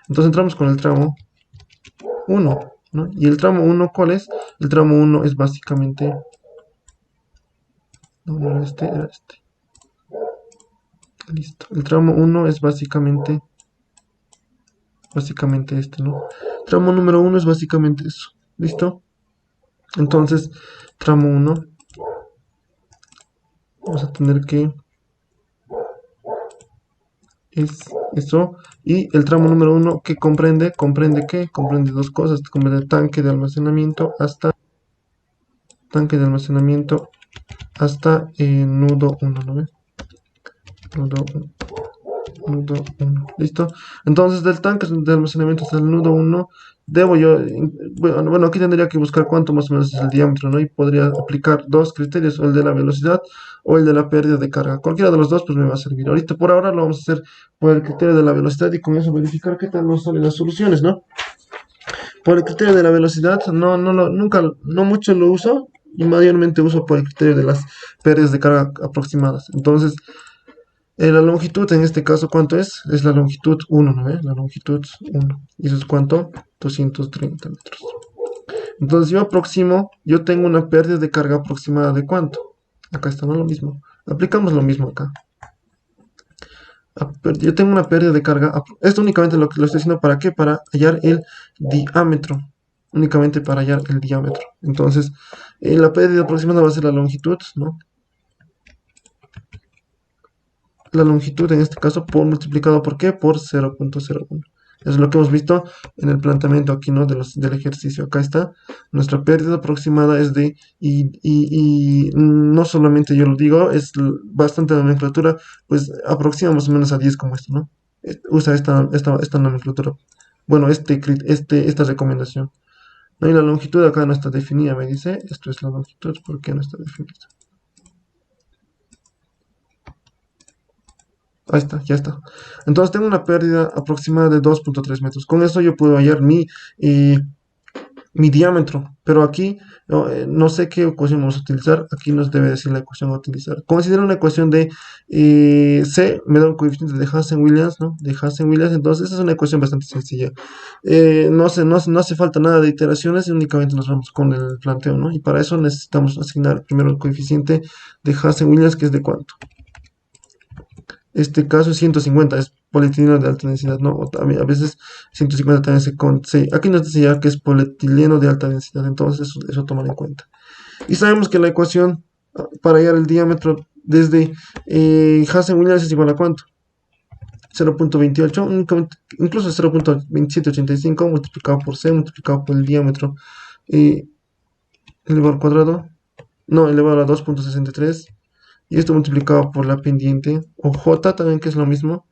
Entonces entramos con el tramo 1, ¿no? Y el tramo 1, ¿cuál es? El tramo 1 es básicamente... No era este, era este. Listo. El tramo 1 es básicamente este, ¿no? Tramo número 1 es básicamente eso. ¿Listo? Entonces, tramo 1, vamos a tener que es eso. Y el tramo número 1, que comprende ¿qué? Comprende dos cosas. Comprende tanque de almacenamiento hasta nudo 1, ¿no ve? Nudo 1. nudo 1, ¿listo? Entonces del tanque de almacenamiento hasta el nudo 1, debo yo, bueno, aquí tendría que buscar cuánto más o menos es el diámetro, ¿no? Y podría aplicar dos criterios, o el de la velocidad o el de la pérdida de carga. Cualquiera de los dos pues me va a servir. Ahorita por ahora lo vamos a hacer por el criterio de la velocidad y con eso verificar qué tal nos salen las soluciones, ¿no? Por el criterio de la velocidad, nunca, no mucho lo uso y mayormente uso por el criterio de las pérdidas de carga aproximadas. Entonces, la longitud en este caso, ¿cuánto es? Es la longitud 1, ¿no ve? La longitud 1. ¿Y eso es cuánto? 230 metros. Entonces yo tengo una pérdida de carga aproximada de ¿cuánto? Acá está, no lo mismo. Aplicamos lo mismo acá. Yo tengo una pérdida de carga. Esto únicamente lo estoy haciendo para qué? Para hallar el diámetro. Únicamente para hallar el diámetro. Entonces, la pérdida aproximada va a ser la longitud, ¿no? La longitud en este caso por multiplicado por qué? Por 0.01. Eso es lo que hemos visto en el planteamiento aquí, ¿no? Del ejercicio. Acá está. Nuestra pérdida aproximada es de, y no solamente yo lo digo, es bastante nomenclatura, pues aproxima más o menos a 10 como esto, ¿no? Usa esta nomenclatura. Bueno, esta recomendación. ¿No? Y la longitud acá no está definida, me dice. Esto es la longitud, ¿por qué no está definida? Ahí está, ya está. Entonces tengo una pérdida aproximada de 2.3 metros. Con eso yo puedo hallar eh, mi diámetro. Pero aquí no sé qué ecuación vamos a utilizar. Aquí nos debe decir la ecuación a utilizar. Considera una ecuación de C, me da un coeficiente de Hansen-Williams, ¿no? De Hansen-Williams. Entonces esa es una ecuación bastante sencilla. No hace falta nada de iteraciones y únicamente nos vamos con el planteo, ¿no? Y para eso necesitamos asignar primero el coeficiente de Hansen-Williams, que es de cuánto. Este caso es 150, es polietileno de alta densidad, ¿no? O también, a veces 150 también aquí nos dice ya que es polietileno de alta densidad, entonces eso tomar en cuenta. Y sabemos que la ecuación para hallar el diámetro desde Hansen-Williams es igual a ¿cuánto? 0.28, incluso 0.2785 multiplicado por C, multiplicado por el diámetro elevado al cuadrado, no, elevado a 2.63. Y esto multiplicado por la pendiente, o J también, que es lo mismo,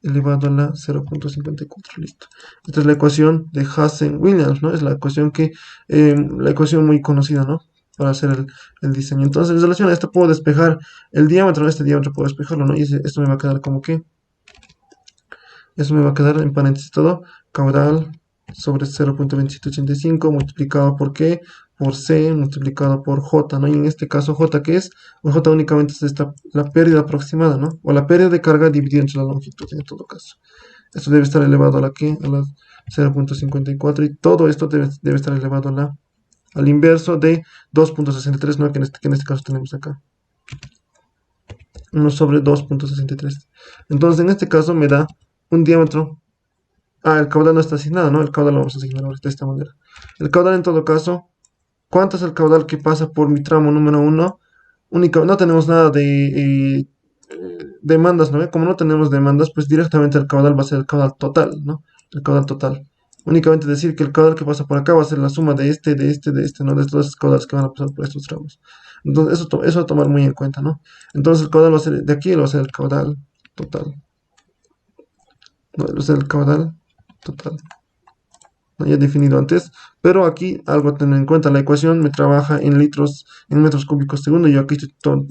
elevado a la 0.54, listo. Esta es la ecuación de Hansen-Williams, ¿no? Es la ecuación muy conocida, ¿no? Para hacer el diseño. Entonces, en relación a esto puedo despejar el diámetro, este diámetro puedo despejarlo, ¿no? Y esto me va a quedar como que, eso me va a quedar en paréntesis todo, caudal sobre 0.2785 multiplicado por qué, por C multiplicado por J, ¿no? Y en este caso J, ¿qué es? Pues J únicamente es la pérdida aproximada, ¿no? O la pérdida de carga dividida entre la longitud, en todo caso. Esto debe estar elevado a la ¿qué? A la 0.54 y todo esto debe estar elevado al inverso de 2.63, ¿no? Que en este caso tenemos acá. 1 sobre 2.63. Entonces, en este caso me da un diámetro. El caudal no está asignado, ¿no? El caudal lo vamos a asignar ahora de esta manera. El caudal en todo caso, ¿cuánto es el caudal que pasa por mi tramo número 1? No tenemos nada de demandas, ¿no? Como no tenemos demandas, pues directamente el caudal va a ser el caudal total, ¿no? El caudal total. Únicamente decir que el caudal que pasa por acá va a ser la suma de este, ¿no? De estos dos caudales que van a pasar por estos tramos. Entonces, eso a tomar muy en cuenta, ¿no? Entonces, el caudal va a ser, de aquí va a ser el caudal total. No, va a ser el caudal total. ¿No? Ya definido antes, pero aquí algo a tener en cuenta, la ecuación me trabaja en litros, en metros cúbicos segundo, yo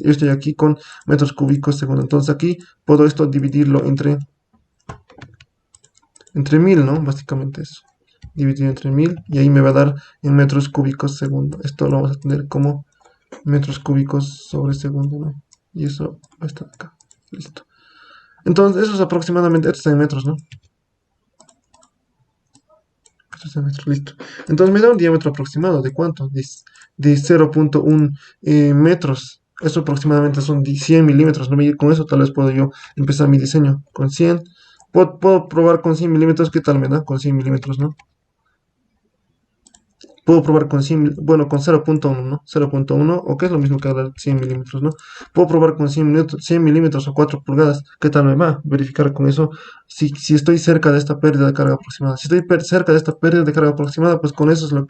estoy aquí con metros cúbicos segundo, entonces aquí puedo esto dividirlo entre 1000, ¿no? Básicamente eso, dividido entre 1000, y ahí me va a dar en metros cúbicos segundo, esto lo vamos a tener como metros cúbicos sobre segundo, ¿no? Y eso va a estar acá, listo. Entonces eso es aproximadamente, esto está en metros, ¿no? Listo. Entonces me da un diámetro aproximado de ¿cuánto? De 0.1 metros. Eso aproximadamente son 100 milímetros, ¿no? Y con eso tal vez puedo yo empezar mi diseño. Con 100. Puedo probar con 100 milímetros. ¿Qué tal me da? Con 100 milímetros, ¿no? Puedo probar con 100, bueno, con 0.1, ¿no? 0.1, o que es lo mismo que dar 100 milímetros, ¿no? Puedo probar con 100 milímetros o 4 pulgadas. ¿Qué tal me va? Verificar con eso si estoy cerca de esta pérdida de carga aproximada. Si estoy cerca de esta pérdida de carga aproximada, pues con eso es el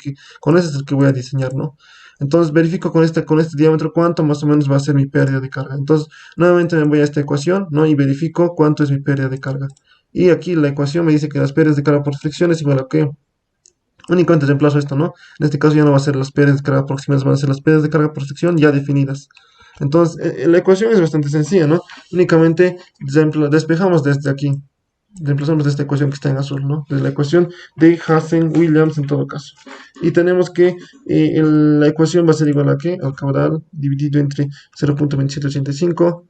que voy a diseñar, ¿no? Entonces verifico con este diámetro cuánto más o menos va a ser mi pérdida de carga. Entonces nuevamente me voy a esta ecuación, ¿no? Y verifico cuánto es mi pérdida de carga. Y aquí la ecuación me dice que las pérdidas de carga por fricción es igual a qué. Únicamente reemplazo esto, ¿no? En este caso ya no va a ser las pérdidas de carga aproximadas, van a ser las pérdidas de carga por fricción ya definidas. Entonces, la ecuación es bastante sencilla, ¿no? Únicamente despejamos desde aquí. Reemplazamos esta ecuación que está en azul, ¿no? Desde la ecuación de Hazen-Williams en todo caso. Y tenemos que la ecuación va a ser igual a ¿qué? Al caudal dividido entre 0.2785,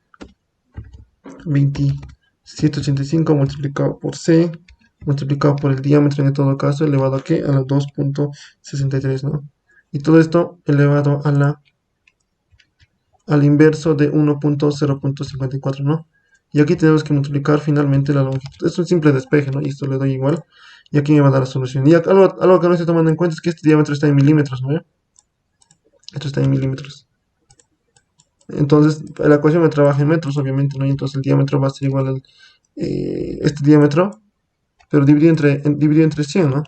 2785 multiplicado por C, multiplicado por el diámetro en todo caso, elevado a ¿qué? A la 2.63, ¿no? Y todo esto elevado a al inverso de 1.0.54, ¿no? Y aquí tenemos que multiplicar finalmente la longitud. Es un simple despeje, ¿no? Y esto le doy igual. Y aquí me va a dar la solución. Y algo que no estoy tomando en cuenta es que este diámetro está en milímetros, ¿no? Esto está en milímetros. Entonces, la ecuación me trabaja en metros, obviamente, ¿no? Y entonces el diámetro va a ser igual al este diámetro, pero dividido entre 100, ¿no?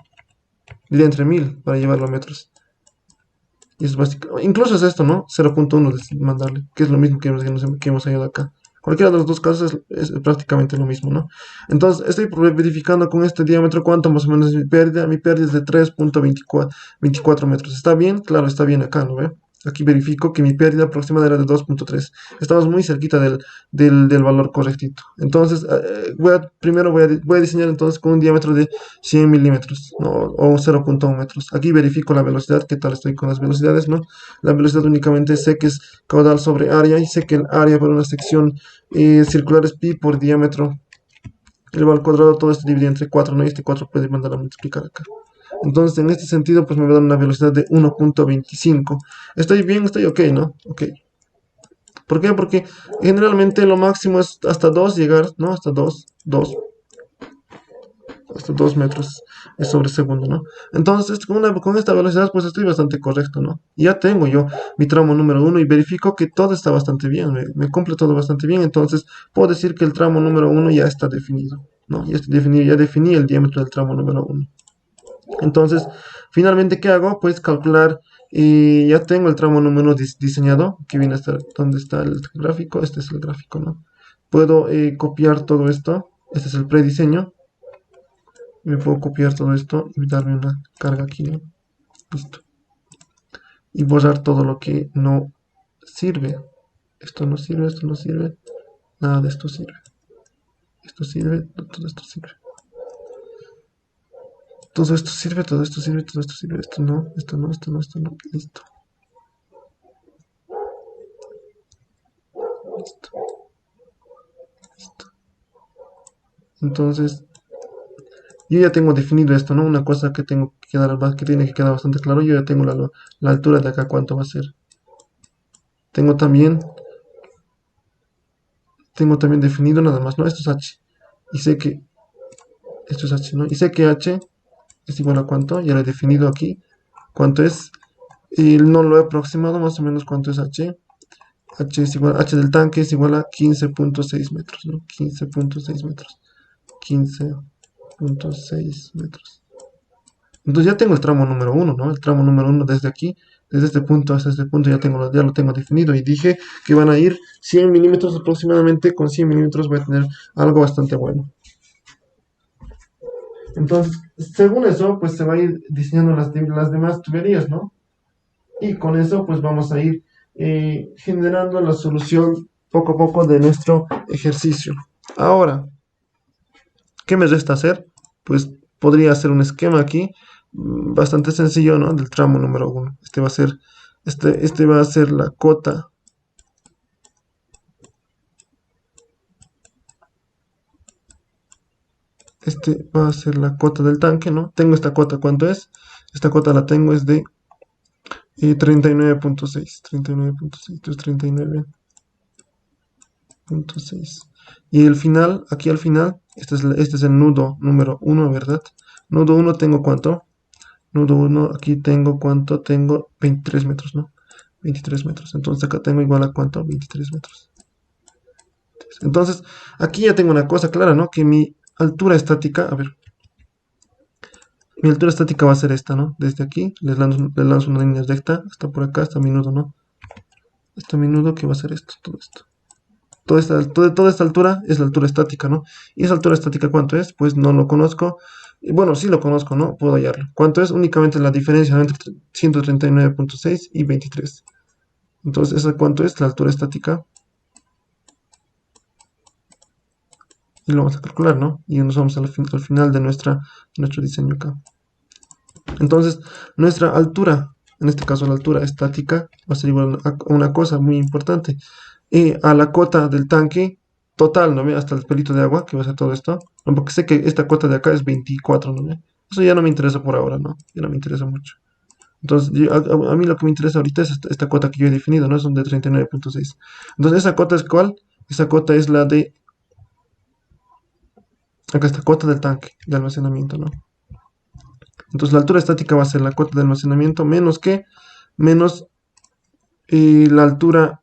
Dividido entre 1000 para llevarlo a metros. Y es básico. Incluso es esto, ¿no? 0.1 de mandarle, que es lo mismo que hemos hallado acá. Cualquiera de los dos casos es prácticamente lo mismo, ¿no? Entonces, estoy verificando con este diámetro cuánto más o menos es mi pérdida. Mi pérdida es de 3.24 metros. ¿Está bien? Claro, está bien acá, ¿no ve? Aquí verifico que mi pérdida aproximada era de 2.3. Estamos muy cerquita del valor correctito. Entonces, primero voy a diseñar entonces con un diámetro de 100 milímetros, ¿no? O 0.1 metros. Aquí verifico la velocidad, qué tal estoy con las velocidades, ¿no? La velocidad únicamente sé que es caudal sobre área y sé que el área por una sección circular es pi por diámetro elevado al cuadrado, todo esto dividido entre 4, ¿no? Y este 4 puede mandar a multiplicar acá. Entonces, en este sentido, pues me va a dar una velocidad de 1.25. Estoy bien, estoy ok, ¿no? Ok. ¿Por qué? Porque generalmente lo máximo es hasta 2 llegar, ¿no? Hasta 2 metros sobre segundo, ¿no? Entonces, con esta velocidad, pues estoy bastante correcto, ¿no? Ya tengo yo mi tramo número 1 y verifico que todo está bastante bien, me cumple todo bastante bien, entonces puedo decir que el tramo número 1 ya está definido, ¿no? Ya está definido, ya definí el diámetro del tramo número 1. Entonces, finalmente, ¿qué hago? Pues calcular, y ya tengo el tramo número diseñado, que viene hasta donde está el gráfico, este es el gráfico, ¿no? Puedo copiar todo esto, este es el prediseño, me puedo copiar todo esto y darme una carga aquí, ¿no? Listo. Y borrar todo lo que no sirve. Esto no sirve, esto no sirve, nada de esto sirve. Esto sirve, todo esto sirve. Todo esto sirve, todo esto sirve, todo esto sirve, esto no, esto no, esto no, esto no, listo. Listo, listo. Entonces, yo ya tengo definido esto, ¿no? Una cosa que tiene que quedar bastante claro, yo ya tengo la altura de acá, cuánto va a ser. Tengo también, definido nada más, ¿no? Esto es h. Y sé que esto es h, ¿no? Y sé que h es igual a cuánto, ya lo he definido aquí, cuánto es. Y no lo he aproximado más o menos cuánto es h. H del tanque es igual a 15.6 metros, ¿no? 15.6 metros. 15.6 metros. Entonces ya tengo el tramo número 1, ¿no? El tramo número 1 desde aquí, desde este punto hasta este punto ya lo tengo definido. Y dije que van a ir 100 milímetros aproximadamente. Con 100 milímetros voy a tener algo bastante bueno. Entonces, según eso, pues se va a ir diseñando las demás tuberías, ¿no? Y con eso, pues vamos a ir generando la solución poco a poco de nuestro ejercicio. Ahora, ¿qué me resta hacer? Pues podría hacer un esquema aquí bastante sencillo, ¿no? Del tramo número 1. Este va a ser la cota. Este va a ser la cota del tanque, ¿no? Tengo esta cota, ¿cuánto es? Esta cota la tengo es de 39.6. 39.6. Entonces 39.6. Y el final, aquí al final, este es el nudo número 1, ¿verdad? Nudo 1 tengo ¿cuánto? Nudo 1, aquí tengo ¿cuánto? Tengo 23 metros, ¿no? 23 metros. Entonces acá tengo igual a ¿cuánto? 23 metros. Entonces, aquí ya tengo una cosa clara, ¿no? Que mi altura estática, a ver, Mi altura estática va a ser esta, ¿no? Desde aquí les lanzo una línea recta hasta por acá, hasta mi nudo, ¿no? Este mi nudo que va a ser esto, todo esto. Toda esta altura es la altura estática, ¿no? ¿Y esa altura estática cuánto es? Pues no lo conozco. Y bueno, sí lo conozco, ¿no? Puedo hallarlo. ¿Cuánto es? Únicamente la diferencia entre 139.6 y 23. Entonces, ¿esa cuánto es? La altura estática. Y lo vamos a calcular, ¿no? Y nos vamos al final de nuestro diseño acá. Entonces, nuestra altura, en este caso la altura estática, va a ser igual a una cosa muy importante. Y a la cota del tanque total, ¿no ve? Hasta el pelito de agua, que va a ser todo esto. No, porque sé que esta cota de acá es 24, ¿no ve? Eso ya no me interesa por ahora, ¿no? Ya no me interesa mucho. Entonces, a mí lo que me interesa ahorita es esta cota que yo he definido, ¿no? Son de 39.6. Entonces, ¿esa cota es cuál? Esa cota es la de... Acá está, cota del tanque de almacenamiento, ¿no? Entonces, la altura estática va a ser la cota de almacenamiento menos que, menos la altura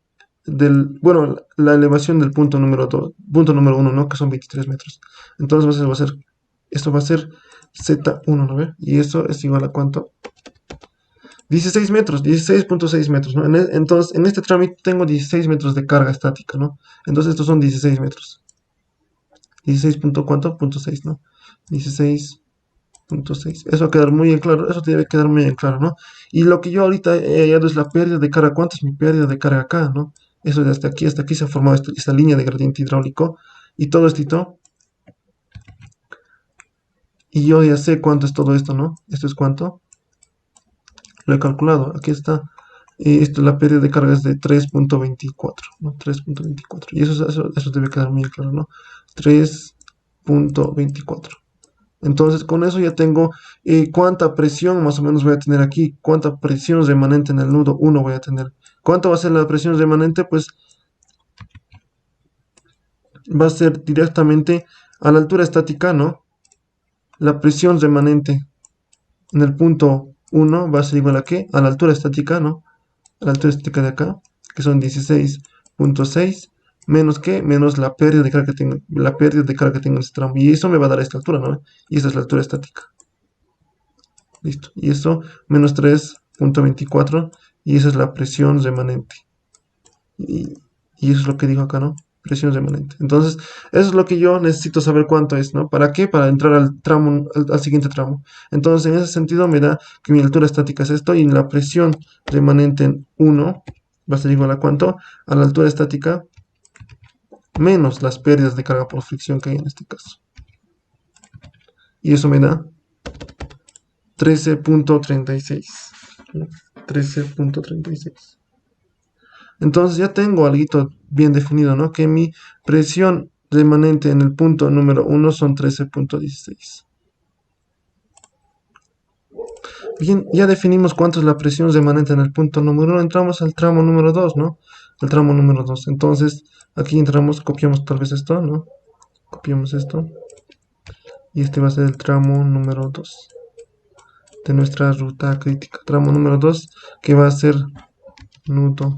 bueno, la elevación del punto número 2, punto número 1, ¿no? Que son 23 metros. Entonces esto va a ser Z1, ¿no ve? Y eso es igual a ¿cuánto? 16 metros, 16.6 metros, ¿no? Entonces, en este trámite tengo 16 metros de carga estática, ¿no? Entonces, estos son 16 metros. 16 punto cuánto, punto 6, ¿no? 16.6. Eso va a quedar muy bien claro, eso debe quedar muy bien claro, ¿no? Y lo que yo ahorita he hallado es la pérdida de carga. ¿Cuánto es mi pérdida de carga acá, no? Eso de hasta aquí se ha formado esta línea de gradiente hidráulico y todo esto. Y yo ya sé cuánto es todo esto, ¿no? Esto es cuánto. Lo he calculado. Aquí está. Esto, la pérdida de carga es de 3.24, ¿no? 3.24. Y eso debe quedar muy claro, ¿no? 3.24. Entonces, con eso ya tengo cuánta presión más o menos voy a tener aquí, cuánta presión remanente en el nudo 1 voy a tener. ¿Cuánto va a ser la presión remanente? Pues va a ser directamente a la altura estática, ¿no? La presión remanente en el punto 1 va a ser igual a ¿qué? A la altura estática, ¿no? A la altura estática de acá, que son 16.6, menos ¿qué? Menos la pérdida de carga que tengo, la pérdida de carga que tengo en este tramo. Y eso me va a dar esta altura, ¿no? Y esa es la altura estática. Listo. Y eso, menos 3.24. Y esa es la presión remanente. Y, y eso es lo que dijo acá, ¿no? Presión remanente. Entonces, eso es lo que yo necesito saber cuánto es, ¿no? ¿Para qué? Para entrar al tramo, al siguiente tramo. Entonces, en ese sentido, me da que mi altura estática es esto y la presión remanente en 1 va a ser igual a ¿cuánto? A la altura estática menos las pérdidas de carga por fricción que hay en este caso. Y eso me da 13.36. 13.36. Entonces ya tengo algo bien definido, ¿no? Que mi presión remanente en el punto número 1 son 13.16. Bien, ya definimos cuánto es la presión remanente en el punto número 1. Entramos al tramo número 2, ¿no? El tramo número 2. Entonces, aquí entramos, copiamos tal vez esto, ¿no? Copiamos esto. Y este va a ser el tramo número 2 de nuestra ruta crítica. Tramo número 2, que va a ser nudo.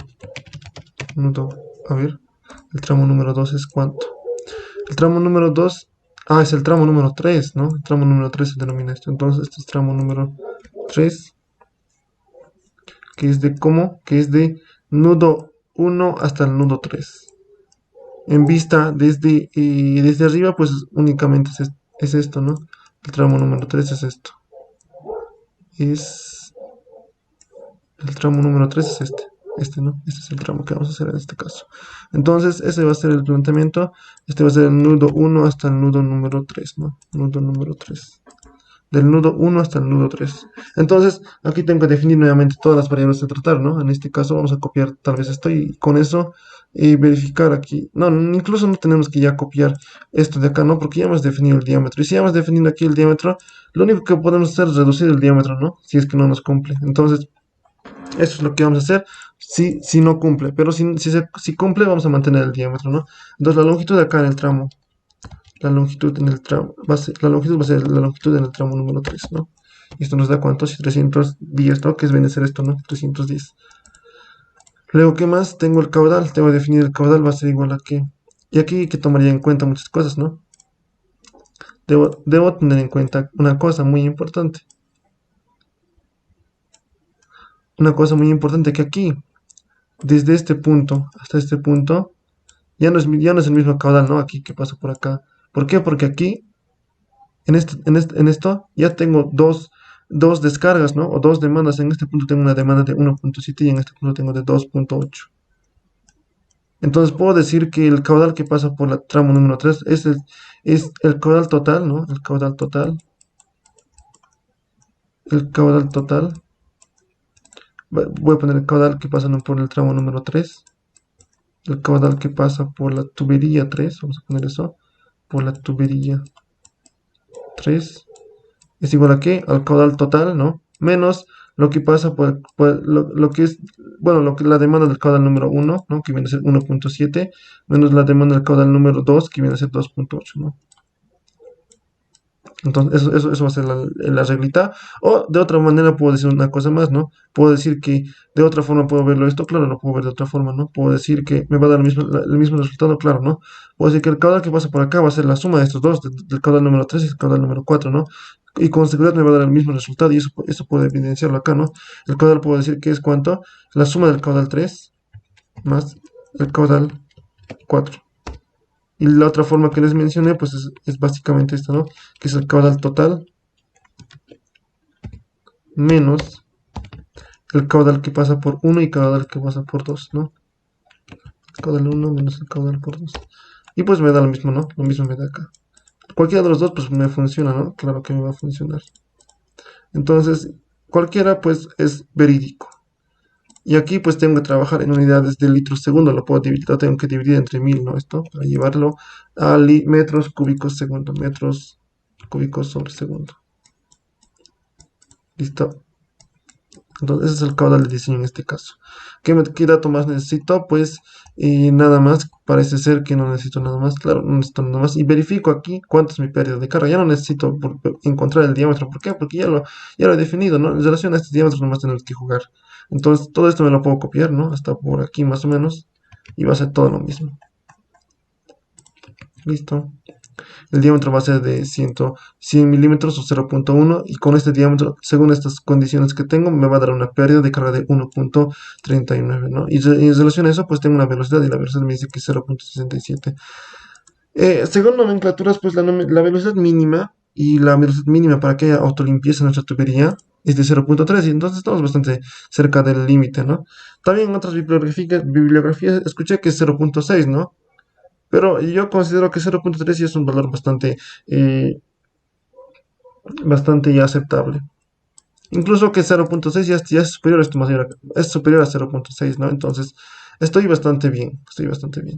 A ver, el tramo número 2 es cuánto. El tramo número 2, es el tramo número 3, ¿no? El tramo número 3 se denomina esto. Entonces, este es tramo número 3, que es de ¿cómo? Que es de nudo 1 hasta el nudo 3. En vista desde arriba, pues únicamente es esto, ¿no? El tramo número 3 es esto. Es el tramo número 3 es este, ¿no? Este es el tramo que vamos a hacer en este caso. Entonces, ese va a ser el planteamiento. Este va a ser el nudo 1 hasta el nudo número 3, ¿no? Nudo número 3. Del nudo 1 hasta el nudo 3. Entonces, aquí tengo que definir nuevamente todas las variables a tratar, ¿no? En este caso vamos a copiar tal vez esto y con eso verificar aquí. No, incluso no tenemos que ya copiar esto de acá, ¿no? Porque ya hemos definido el diámetro. Y si ya hemos definido aquí el diámetro, lo único que podemos hacer es reducir el diámetro, ¿no? Si es que no nos cumple. Entonces, eso es lo que vamos a hacer si no cumple. Pero si cumple, vamos a mantener el diámetro, ¿no? Entonces, la longitud de acá en el tramo. La longitud en el tramo la longitud va a ser la longitud en el tramo número 3, ¿no? Y esto nos da cuántos, 310, ¿no? Que viene a ser esto, ¿no? 310. Luego, ¿qué más? Tengo el caudal, tengo que definir el caudal, va a ser igual a qué. Y aquí que tomaría en cuenta muchas cosas, ¿no? debo tener en cuenta una cosa muy importante. Una cosa muy importante que aquí, desde este punto hasta este punto, ya no es el mismo caudal, ¿no? Aquí que pasa por acá. ¿Por qué? Porque aquí, en esto, ya tengo dos descargas, ¿no? O dos demandas. En este punto tengo una demanda de 1.7 y en este punto tengo de 2.8. Entonces puedo decir que el caudal que pasa por la tramo número 3 es el caudal total, ¿no? El caudal total. Voy a poner el caudal que pasa por el tramo número 3. El caudal que pasa por la tubería 3. Vamos a poner eso. Por la tubería 3. Es igual a qué? Al caudal total, ¿no? Menos lo que pasa lo que es, bueno, la demanda del caudal número 1, ¿no? Que viene a ser 1.7, menos la demanda del caudal número 2, que viene a ser 2.8, ¿no? Entonces, eso va a ser la reglita. O de otra manera puedo decir una cosa más, ¿no? Puedo decir que de otra forma puedo verlo esto, claro, lo puedo ver de otra forma, ¿no? Puedo decir que me va a dar el mismo resultado, claro, ¿no? Puedo decir que el caudal que pasa por acá va a ser la suma de estos dos, del caudal número 3 y el caudal número 4, ¿no? Y con seguridad me va a dar el mismo resultado y eso puedo evidenciarlo acá, ¿no? El caudal puedo decir que es cuánto, la suma del caudal 3 más el caudal 4. Y la otra forma que les mencioné, pues es básicamente esta, ¿no? Que es el caudal total menos el caudal que pasa por 1 y caudal que pasa por 2, ¿no? El caudal 1 menos el caudal por 2. Y pues me da lo mismo, ¿no? Lo mismo me da acá. Cualquiera de los dos, pues me funciona, ¿no? Claro que me va a funcionar. Entonces, cualquiera, pues, es verídico. Y aquí, pues, tengo que trabajar en unidades de litros segundo. Lo tengo que dividir entre 1000, ¿no? Esto, para llevarlo a metros cúbicos segundo. Metros cúbicos sobre segundo. ¿Listo? Entonces, ese es el caudal de diseño en este caso. ¿Qué dato más necesito? Pues nada más. Parece ser que no necesito nada más. Claro, no necesito nada más. Y verifico aquí cuánto es mi pérdida de carga. Ya no necesito encontrar el diámetro. ¿Por qué? Porque ya lo he definido, ¿no? En relación a este diámetro nomás tenemos que jugar. Entonces, todo esto me lo puedo copiar, ¿no? Hasta por aquí más o menos. Y va a ser todo lo mismo. Listo. El diámetro va a ser de 100 milímetros o 0.1 y con este diámetro, según estas condiciones que tengo, me va a dar una pérdida de carga de 1.39, ¿no? Y en relación a eso, pues tengo una velocidad y la velocidad me dice que es 0.67. Según nomenclaturas, pues la velocidad mínima y la velocidad mínima para que haya autolimpieza en nuestra tubería es de 0.3 y entonces estamos bastante cerca del límite, ¿no? También en otras bibliografías escuché que es 0.6, ¿no? Pero yo considero que 0.3 ya es un valor bastante ya aceptable. Incluso que 0.6 ya es superior, es superior a 0.6, ¿no? Entonces, estoy bastante bien, estoy bastante bien.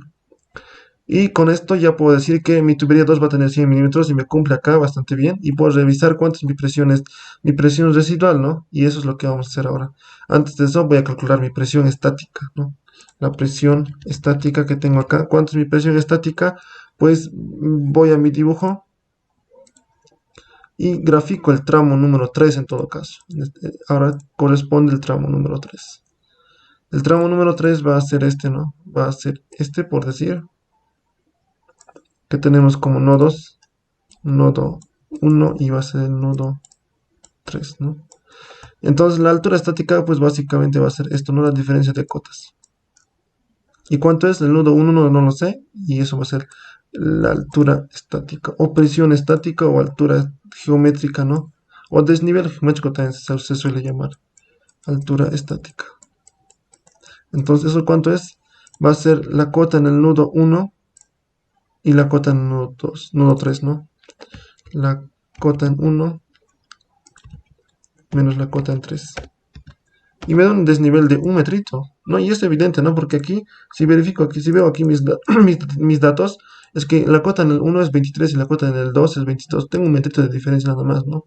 Y con esto ya puedo decir que mi tubería 2 va a tener 100 milímetros y me cumple acá bastante bien. Y puedo revisar cuánto es mi presión residual, ¿no? Y eso es lo que vamos a hacer ahora. Antes de eso voy a calcular mi presión estática, ¿no? La presión estática que tengo acá. ¿Cuánto es mi presión estática? Pues voy a mi dibujo y grafico el tramo número 3 en todo caso. Ahora corresponde el tramo número 3. El tramo número 3 va a ser este, ¿no? Va a ser este, por decir, que tenemos como nodos, nodo 1 y va a ser el nodo 3, ¿no? Entonces la altura estática, pues básicamente va a ser esto, ¿no? La diferencia de cotas. ¿Y cuánto es? El nodo 1 no lo sé, y eso va a ser la altura estática, o presión estática, o altura geométrica, ¿no? O desnivel geométrico también se suele llamar, altura estática. Entonces, ¿eso cuánto es? Va a ser la cota en el nodo 1 y la cota en el nodo 2, nodo 3, ¿no? La cota en 1 menos la cota en 3. Y me da un desnivel de un metrito, ¿no? Y es evidente, ¿no? Porque aquí, si veo aquí mis datos, es que la cota en el 1 es 23 y la cota en el 2 es 22. Tengo un metrito de diferencia nada más, ¿no?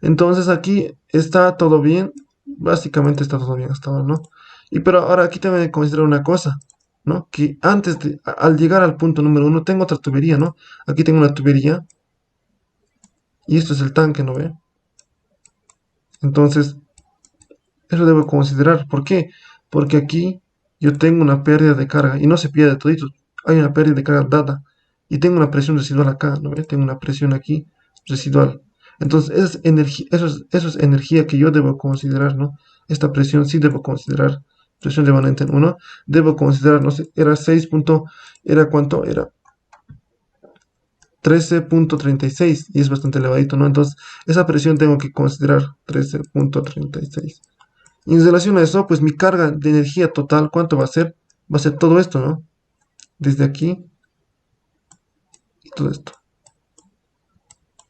Entonces aquí está todo bien, básicamente está todo bien hasta ahora, ¿no? Pero ahora aquí tengo que considerar una cosa, ¿no? Que al llegar al punto número 1, tengo otra tubería, ¿no? Aquí tengo una tubería y esto es el tanque, ¿no ve? Entonces, eso debo considerar. ¿Por qué? Porque aquí yo tengo una pérdida de carga y no se pierde todito. Hay una pérdida de carga dada. y tengo una presión residual acá, ¿no ve? Tengo una presión aquí residual. Entonces, eso es energía que yo debo considerar, ¿no? Esta presión sí debo considerar. Presión remanente en 1. Debo considerar, no sé, era 6 ¿era cuánto? Era 13,36 y es bastante elevadito, ¿no? Entonces, esa presión tengo que considerar 13,36. Y en relación a eso, pues mi carga de energía total, ¿cuánto va a ser? Va a ser todo esto, ¿no? Desde aquí y todo esto.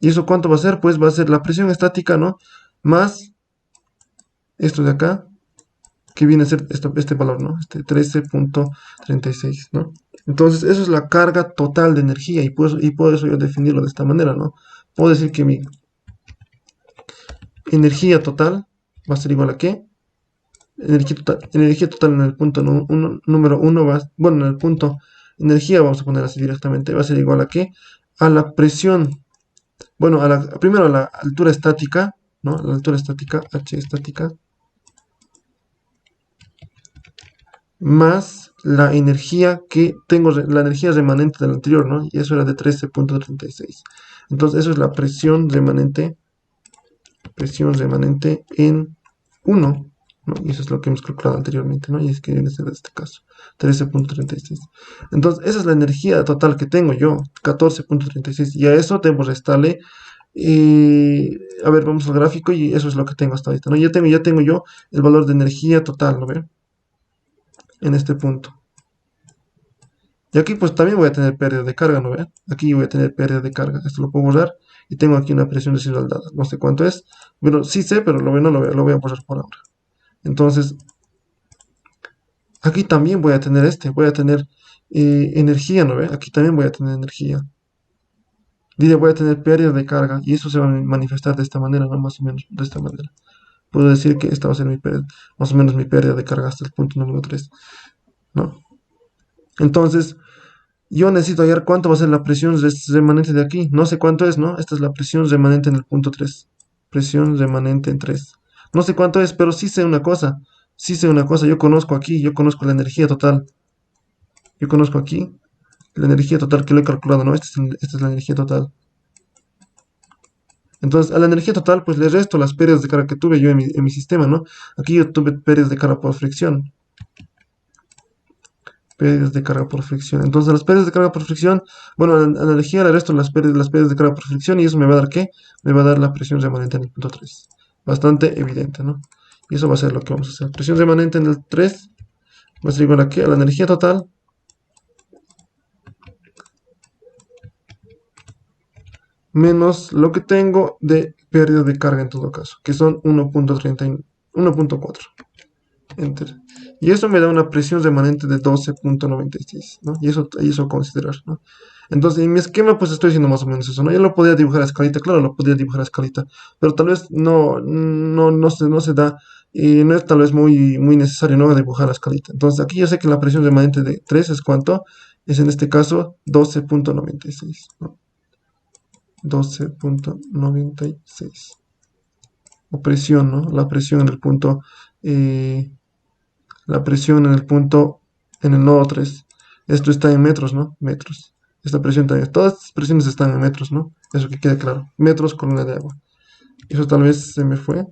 ¿Y eso cuánto va a ser? Pues va a ser la presión estática, ¿no? Más esto de acá, que viene a ser este valor, ¿no? Este 13,36, ¿no? Entonces, eso es la carga total de energía y puedo eso yo definirlo de esta manera, ¿no? Puedo decir que mi energía total va a ser igual a ¿qué? Energía total en el punto número 1 bueno, en el punto energía vamos a poner así directamente, va a ser igual a ¿qué? A la presión, bueno, primero a la altura estática, ¿no? A la altura estática, H estática, más la energía que tengo, la energía remanente del anterior, ¿no? Y eso era de 13,36. Entonces, eso es la presión remanente en 1, ¿no? Y eso es lo que hemos calculado anteriormente, ¿no? Y es que viene a ser este caso, 13,36. Entonces, esa es la energía total que tengo yo, 14,36. Y a eso debo restarle. A ver, vamos al gráfico y eso es lo que tengo hasta ahorita, ¿no? Ya tengo yo el valor de energía total, ¿no ve? En este punto. Y aquí pues también voy a tener pérdida de carga, ¿no ve? Aquí voy a tener pérdida de carga. Esto lo puedo borrar. Y tengo aquí una presión residual dada. No sé cuánto es. Bueno, sí sé, pero no lo voy a borrar por ahora. Entonces, aquí también voy a tener voy a tener energía, ¿no ve? Aquí también voy a tener energía. Dice, voy a tener pérdida de carga y eso se va a manifestar de esta manera, ¿no? Más o menos de esta manera. Puedo decir que esta va a ser más o menos mi pérdida de carga hasta el punto número 3, ¿no? Entonces, yo necesito hallar cuánto va a ser la presión remanente de aquí. No sé cuánto es, ¿no? Esta es la presión remanente en el punto 3. Presión remanente en 3. No sé cuánto es, pero sí sé una cosa. Sí sé una cosa. Yo conozco la energía total. Yo conozco aquí la energía total que lo he calculado, ¿no? Esta es la energía total. Entonces, a la energía total, pues le resto las pérdidas de carga que tuve yo en mi sistema, ¿no? Aquí yo tuve pérdidas de carga por fricción. Pérdidas de carga por fricción. Entonces, las pérdidas de carga por fricción, bueno, a la energía le resto las pérdidas de carga por fricción y eso me va a dar ¿qué? Me va a dar la presión remanente en el punto 3. Bastante evidente, ¿no? Y eso va a ser lo que vamos a hacer. Presión remanente en el 3 va a ser igual a ¿qué? A la energía total menos lo que tengo de pérdida de carga en todo caso, que son 1,4. Enter. Y eso me da una presión remanente de 12,96, ¿no? Y eso a considerar, ¿no? Entonces, en mi esquema, pues estoy haciendo más o menos eso, ¿no? Yo lo podría dibujar a escalita, claro, lo podría dibujar a escalita, pero tal vez no se da, y no es tal vez muy, muy necesario, ¿no? Dibujar a escalita. Entonces, aquí yo sé que la presión remanente de 3 es ¿cuánto? Es en este caso 12,96, ¿no? 12,96. O presión, ¿no? Eh, la presión en el nodo 3. Esto está en metros, ¿no? Metros. Esta presión también. Todas estas presiones están en metros, ¿no? Eso que quede claro. Metros columna de agua. Eso tal vez se me fue.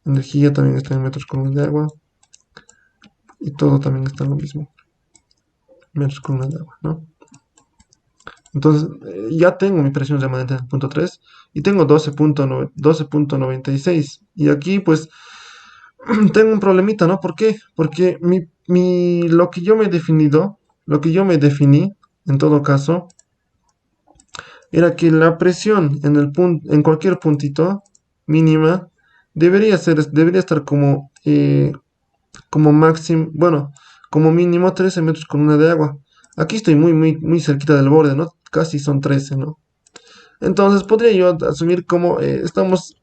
Energía también está en metros columna de agua. Y todo también está en lo mismo. Metros columna de agua, ¿no? Entonces, ya tengo mi presión remanente en el punto 3 y tengo 12,96. Y aquí, pues, tengo un problemita, ¿no? ¿Por qué? Porque lo que yo me he definido, lo que yo me definí, en todo caso, era que la presión en cualquier puntito mínima debería estar como máximo, bueno, como mínimo 13 metros con una de agua. Aquí estoy muy, muy, muy cerquita del borde, ¿no? Casi son 13, ¿no? Entonces podría yo asumir como estamos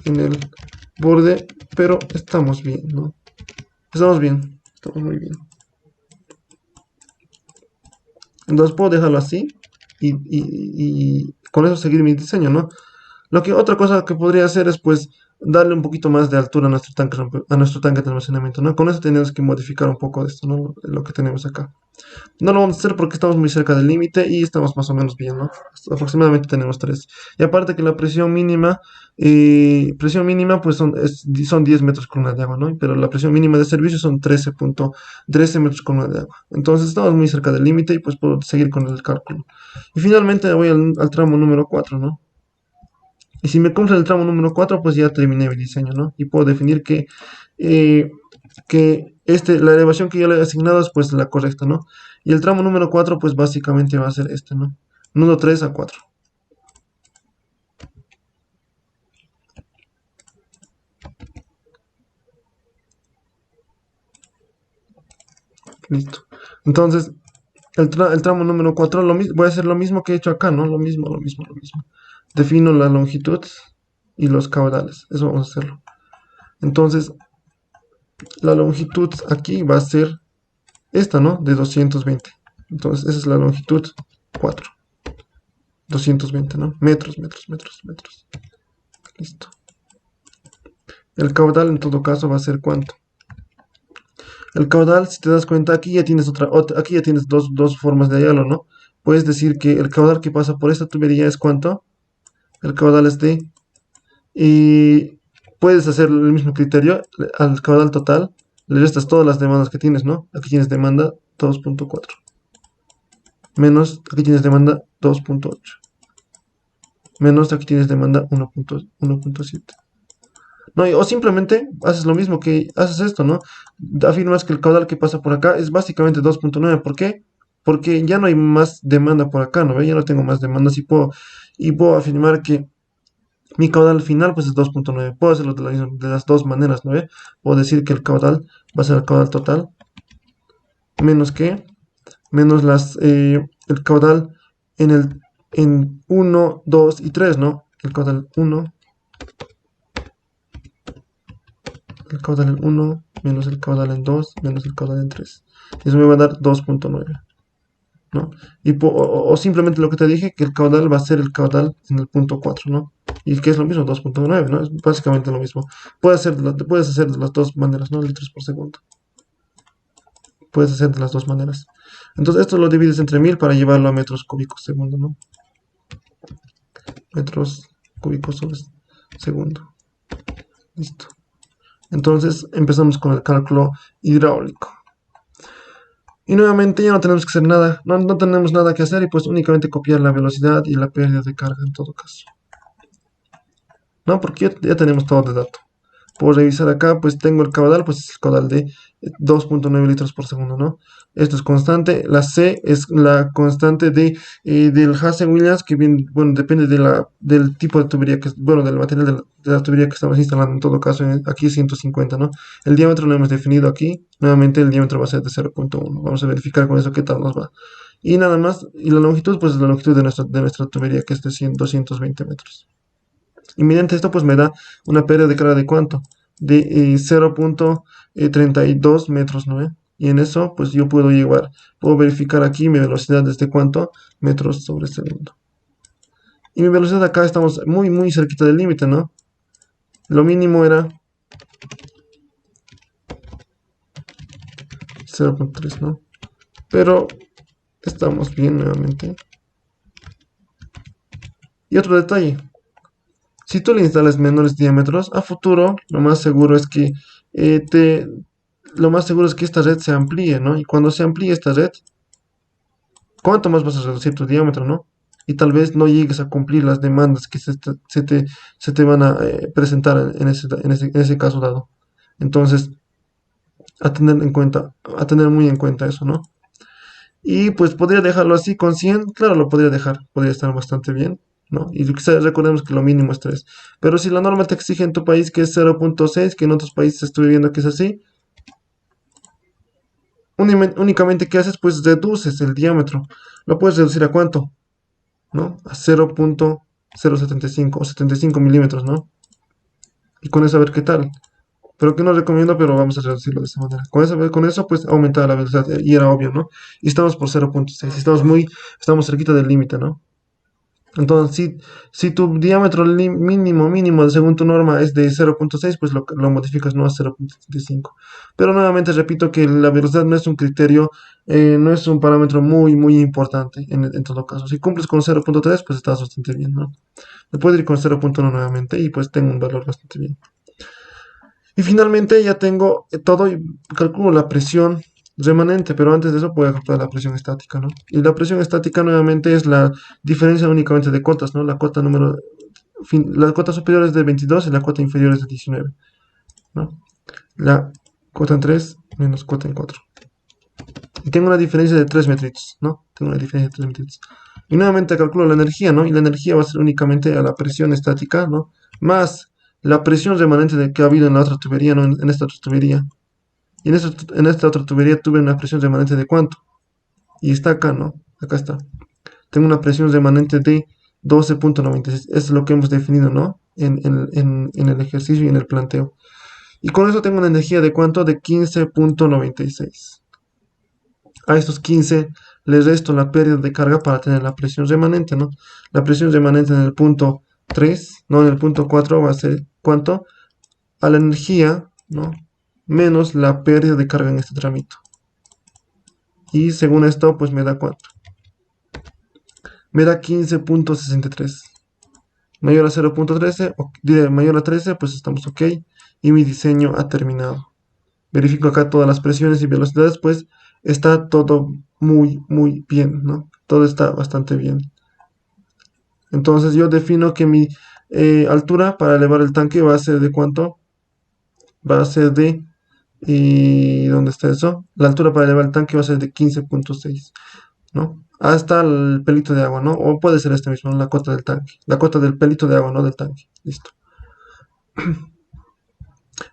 en el borde, pero estamos bien, ¿no? Estamos bien, estamos muy bien. Entonces puedo dejarlo así y con eso seguir mi diseño, ¿no? Otra cosa que podría hacer es, pues, darle un poquito más de altura a nuestro tanque, a nuestro tanque de almacenamiento, ¿no? Con eso tenemos que modificar un poco de esto, ¿no? Lo que tenemos acá. No lo vamos a hacer porque estamos muy cerca del límite y estamos más o menos bien, ¿no? Aproximadamente tenemos 3. Y aparte que la presión mínima pues son 10 metros columna de agua, ¿no? Pero la presión mínima de servicio son 13 metros columna de agua. Entonces estamos muy cerca del límite y pues puedo seguir con el cálculo. Y finalmente voy al tramo número 4, ¿no? Y si me cumple el tramo número 4 pues ya terminé mi diseño, ¿no? Y puedo definir eh, que la elevación que yo le he asignado es pues la correcta, ¿no? Y el tramo número 4 pues básicamente va a ser este, ¿no? Nudo 3 a 4. Listo. Entonces, el tramo número 4 voy a hacer lo mismo que he hecho acá, ¿no? Lo mismo. Defino la longitud y los caudales. Eso vamos a hacerlo. Entonces, la longitud aquí va a ser esta, ¿no? De 220. Entonces, esa es la longitud 4. 220, ¿no? Metros. Listo. El caudal en todo caso va a ser ¿cuánto? El caudal, si te das cuenta, aquí ya tienes aquí ya tienes dos formas de hallarlo, ¿no? Puedes decir que el caudal que pasa por esta tubería es ¿cuánto? El caudal es D. Y puedes hacer el mismo criterio al caudal total, le restas todas las demandas que tienes, ¿no? Aquí tienes demanda 2.4. Menos, aquí tienes demanda 2.8. Menos, aquí tienes demanda 1.7. No, o simplemente haces lo mismo que haces esto, ¿no? Afirmas que el caudal que pasa por acá es básicamente 2.9. ¿Por qué? Porque ya no hay más demanda por acá, ¿no ve? Ya no tengo más demandas y puedo afirmar que mi caudal final pues es 2.9. Puedo hacerlo de las dos maneras, ¿no ve? Puedo decir que el caudal va a ser el caudal total menos que, menos el caudal en 1, 2 y 3, ¿no? El caudal 1, el caudal en 1, menos el caudal en 2, menos el caudal en 3. Eso me va a dar 2.9, ¿no? O simplemente lo que te dije, que el caudal va a ser el caudal en el punto 4, ¿no? Y que es lo mismo, 2.9, ¿no? Es básicamente lo mismo. Puedes hacer de las dos maneras, ¿no? Litros por segundo. Puedes hacer de las dos maneras. Entonces esto lo divides entre 1000 para llevarlo a metros cúbicos segundo, ¿no? Metros cúbicos sobre segundo. Listo. Entonces empezamos con el cálculo hidráulico. Y nuevamente ya no tenemos que hacer nada, no tenemos nada que hacer y pues únicamente copiar la velocidad y la pérdida de carga en todo caso. ¿No? Porque ya tenemos todo de dato. Puedo revisar acá, pues tengo el caudal, pues es el caudal de 2.9 litros por segundo, ¿no? Esto es constante. La C es la constante del Hasse-Williams, que bien, bueno, depende del tipo de tubería, bueno, del material de la tubería que estamos instalando. En todo caso, aquí es 150, ¿no? El diámetro lo hemos definido aquí. Nuevamente el diámetro va a ser de 0.1. Vamos a verificar con eso qué tal nos va. Y nada más, y la longitud, pues es la longitud de nuestra tubería, que es de 220 metros. Y mediante esto pues me da una pérdida de carga de cuánto? De 0.32 metros, ¿no? Y en eso pues yo puedo verificar aquí mi velocidad desde cuánto metros sobre segundo. Y mi velocidad acá estamos muy muy cerquita del límite, ¿no? Lo mínimo era 0.3, ¿no? Pero estamos bien nuevamente. Y otro detalle, si tú le instalas menores diámetros, a futuro eh, te, lo más seguro es que esta red se amplíe, ¿no? Y cuando se amplíe esta red, ¿cuánto más vas a reducir tu diámetro, no? Y tal vez no llegues a cumplir las demandas que se te van a presentar en ese caso dado. Entonces, a tener muy en cuenta eso, ¿no? Y pues podría dejarlo así con 100, claro, lo podría dejar, podría estar bastante bien, ¿no? Y quizás recordemos que lo mínimo es 3. Pero si la norma te exige en tu país que es 0.6, que en otros países estuve viendo que es así, únicamente ¿qué haces? Pues reduces el diámetro. ¿Lo puedes reducir a cuánto? ¿No? A 0.075 o 75 milímetros, ¿no? Y con eso a ver qué tal. Pero que no recomiendo, pero vamos a reducirlo de esa manera. Con eso pues aumentaba la velocidad y era obvio, ¿no? Y estamos por 0.6, estamos cerquita del límite, ¿no? Entonces, si tu diámetro mínimo según tu norma es de 0.6, pues lo modificas no a 0.75. Pero nuevamente repito que la velocidad no es un criterio, no es un parámetro muy importante en todo caso. Si cumples con 0.3, pues estás bastante bien, ¿no? Me puedo ir con 0.1 nuevamente y pues tengo un valor bastante bien. Y finalmente ya tengo todo y calculo la presión remanente, pero antes de eso voy a calcular la presión estática, ¿no? Y la presión estática nuevamente es la diferencia únicamente de cotas, ¿no? La cota superior es de 22 y la cota inferior es de 19, ¿no? La cota en 3 menos cota en 4. Y tengo una diferencia de 3 metritos, ¿no? Tengo una diferencia de 3 metritos. Y nuevamente calculo la energía, ¿no? Y la energía va a ser únicamente a la presión estática, ¿no? Más la presión remanente de que ha habido en la otra tubería, ¿no? En esta otra tubería. Y en esta otra tubería tuve una presión remanente de cuánto. Y está acá, ¿no? Acá está. Tengo una presión remanente de 12.96. Eso es lo que hemos definido, ¿no? En el ejercicio y en el planteo. Y con eso tengo una energía de cuánto? De 15.96. A estos 15 les resto la pérdida de carga para tener la presión remanente, ¿no? La presión remanente en el punto 3, no en el punto 4 va a ser ¿cuánto? A la energía, ¿no? Menos la pérdida de carga en este tramito. Y según esto, pues me da ¿cuánto? Me da 15.63. Mayor a 0.13, mayor a 13, pues estamos ok. Y mi diseño ha terminado. Verifico acá todas las presiones y velocidades, pues está todo muy bien, ¿no? Todo está bastante bien. Entonces yo defino que mi altura para elevar el tanque va a ser de ¿cuánto? Va a ser de... ¿Y dónde está eso? La altura para elevar el tanque va a ser de 15.6, ¿no? Hasta el pelito de agua, ¿no? O puede ser este mismo, ¿no? La cota del tanque. La cota del pelito de agua, no del tanque. Listo.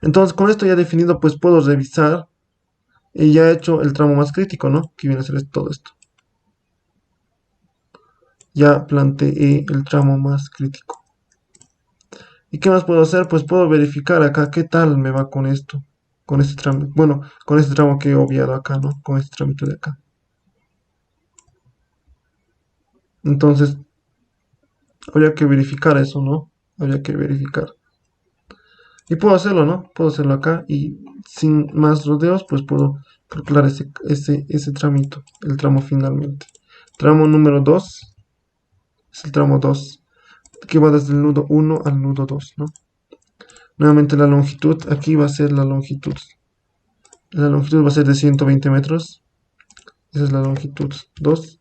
Entonces, con esto ya definido, pues puedo revisar y ya he hecho el tramo más crítico, ¿no? Que viene a ser todo esto. Ya planteé el tramo más crítico. ¿Y qué más puedo hacer? Pues puedo verificar acá qué tal me va con esto. Con este tramo. Bueno, con este tramo que he obviado acá, ¿no? Con este trámite de acá. Entonces, habría que verificar eso, ¿no? Habría que verificar. Y puedo hacerlo, ¿no? Puedo hacerlo acá y sin más rodeos, pues puedo calcular ese tramito, el tramo finalmente. Tramo número 2 es el tramo 2, que va desde el nudo 1 al nudo 2, ¿no? Nuevamente la longitud, aquí va a ser la longitud. La longitud va a ser de 120 metros. Esa es la longitud 2,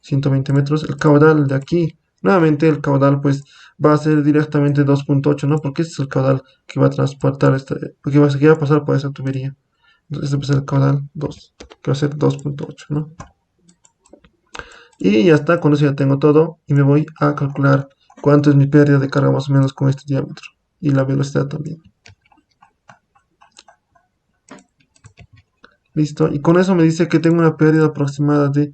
120 metros. El caudal de aquí, nuevamente el caudal pues va a ser directamente 2.8, ¿no? Porque este es el caudal que va a transportar, que va a pasar por esa tubería. Entonces este va a ser el caudal 2, que va a ser 2.8, ¿no? Y ya está, con eso ya tengo todo y me voy a calcular cuánto es mi pérdida de carga más o menos con este diámetro y la velocidad también. Listo, y con eso me dice que tengo una pérdida aproximada de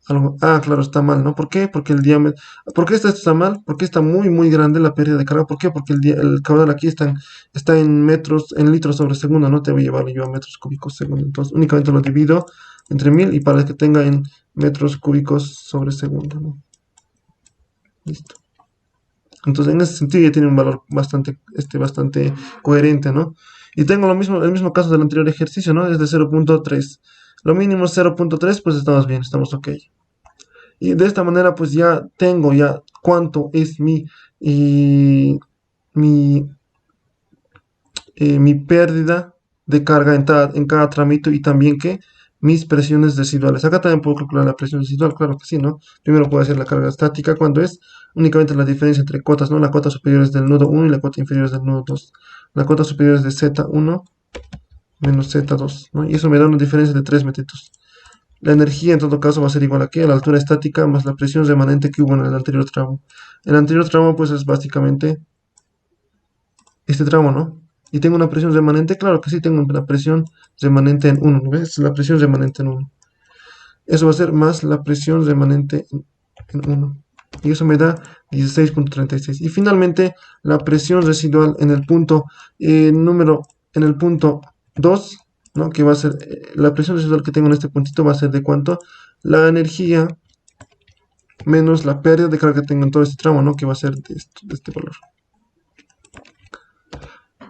algo. Ah, claro, está mal, ¿no? ¿Por qué? Porque el diámetro. ¿Por qué esto está mal? Porque está muy grande la pérdida de carga. ¿Por qué? Porque el caudal aquí está en metros, en litros sobre segundo, no te voy a llevar yo a metros cúbicos segundo. Entonces, únicamente lo divido entre 1000 y para que tenga en metros cúbicos sobre segundo, ¿no? Listo. Entonces, en ese sentido ya tiene un valor bastante coherente, ¿no? Y tengo el mismo caso del anterior ejercicio, ¿no? Es de 0.3. Lo mínimo es 0.3, pues estamos bien, estamos ok. Y de esta manera, pues ya tengo ya cuánto es y, mi, mi pérdida de carga en cada trámite y también que mis presiones residuales. Acá también puedo calcular la presión residual, claro que sí, ¿no? Primero puedo hacer la carga estática cuando es únicamente la diferencia entre cotas, ¿no? La cota superior es del nudo 1 y la cota inferior es del nudo 2. La cota superior es de Z1 menos Z2, ¿no? Y eso me da una diferencia de 3 metritos. La energía en todo caso va a ser igual aquí, a la altura estática más la presión remanente que hubo en el anterior tramo. El anterior tramo pues es básicamente este tramo, ¿no? Y tengo una presión remanente, claro que sí, tengo una presión remanente en 1, ¿no ves? La presión remanente en 1. Eso va a ser más la presión remanente en 1. Y eso me da 16.36. Y finalmente, la presión residual en el punto en el punto 2, ¿no? Que va a ser, la presión residual que tengo en este puntito va a ser de cuánto. La energía menos la pérdida de carga que tengo en todo este tramo, ¿no? Que va a ser de este valor.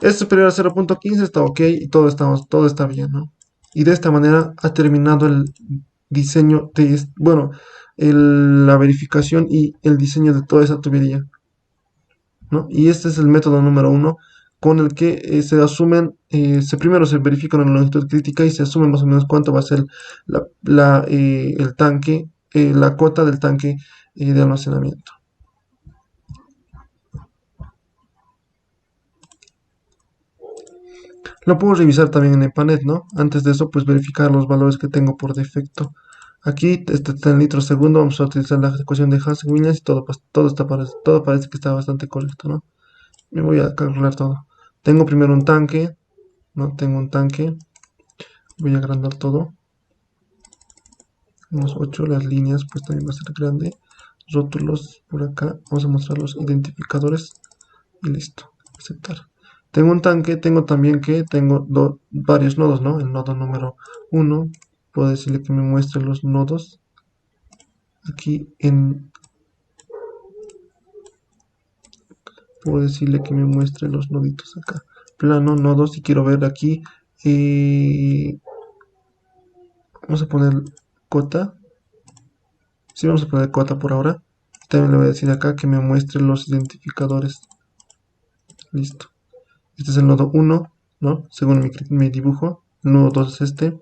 Es superior a 0.15, está ok y todo está bien, ¿no? Y de esta manera ha terminado el diseño bueno, la verificación y el diseño de toda esa tubería, ¿no? Y este es el método número 1 con el que se asumen, primero se verifica una longitud crítica y se asume más o menos cuánto va a ser el tanque, la cota del tanque de almacenamiento. Lo puedo revisar también en EPANET, ¿no? Antes de eso, pues verificar los valores que tengo por defecto. Aquí está en litros segundo, vamos a utilizar la ecuación de Hasse-Williams y todo parece que está bastante correcto, ¿no? Me voy a calcular todo. Tengo primero un tanque, ¿no? Tengo un tanque. Voy a agrandar todo. Unos 8, las líneas pues también va a ser grande. Rótulos por acá, vamos a mostrar los identificadores y listo, aceptar. Tengo un tanque, tengo también que tengo varios nodos, ¿no? El nodo número 1, puedo decirle que me muestre los nodos. Aquí puedo decirle que me muestre los noditos acá. Plano, nodos, y quiero ver aquí. Vamos a poner cota. Sí, vamos a poner cota por ahora. También le voy a decir acá que me muestre los identificadores. Listo. Este es el nodo 1, ¿no? Según mi dibujo. El nodo 2 es este.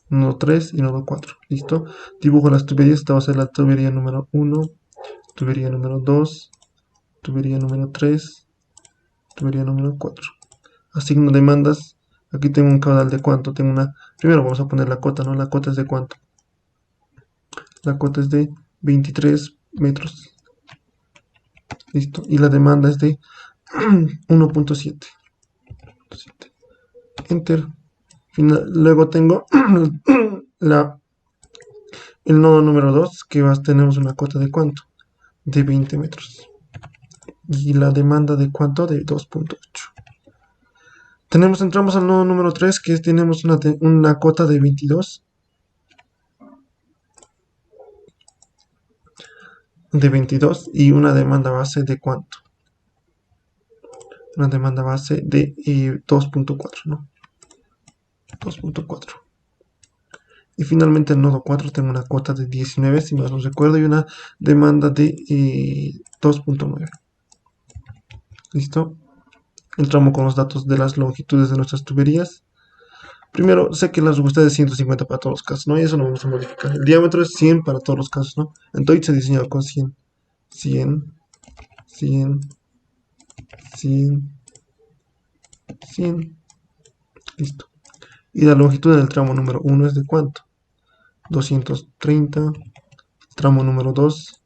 Nodo 3 y nodo 4. Listo. Dibujo las tuberías. Esta va a ser la tubería número 1. Tubería número 2. Tubería número 3. Tubería número 4. Asigno demandas. Aquí tengo un caudal de cuánto. Primero vamos a poner la cota, ¿no? La cota es de cuánto. La cota es de 23 metros. Listo. Y la demanda es de 1.7. Enter. Luego tengo el nodo número 2, que tenemos una cota de cuánto, de 20 metros. Y la demanda de cuánto, de 2.8. Entramos al nodo número 3, que tenemos una cota de 22. Y una demanda base de cuánto. Una demanda base de 2.4, ¿no? 2.4. Y finalmente el nodo 4 tengo una cuota de 19, si mal no recuerdo, y una demanda de 2.9. ¿Listo? Entramos con los datos de las longitudes de nuestras tuberías. Primero, sé que la respuesta es de 150 para todos los casos, ¿no? Y eso no vamos a modificar. El diámetro es 100 para todos los casos, ¿no? Entonces se diseñado con 100. 100, 100, 100, 100. Listo. Y la longitud del tramo número 1 es de cuánto? 230. Tramo número 2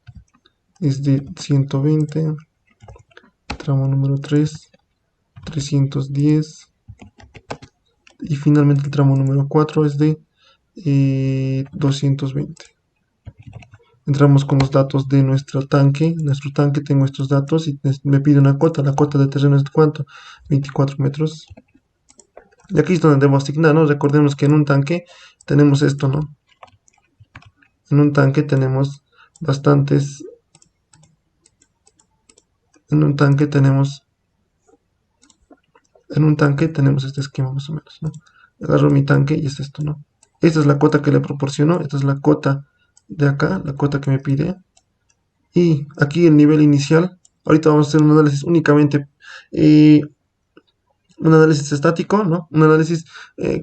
es de 120. Tramo número 3, 310. Y finalmente el tramo número 4 es de 220. Entramos con los datos de nuestro tanque. Nuestro tanque tengo estos datos y me pide una cota. La cota de terreno es de cuánto? 24 metros. Y aquí es donde debo asignar, ¿no? Recordemos que en un tanque tenemos esto, ¿no? En un tanque tenemos bastantes. En un tanque tenemos este esquema más o menos, ¿no? Agarro mi tanque y es esto, ¿no? Esta es la cota que le proporciono. Esta es la cota de acá, la cota que me pide. Y aquí el nivel inicial. Ahorita vamos a hacer un análisis únicamente, un análisis estático, ¿no? Un análisis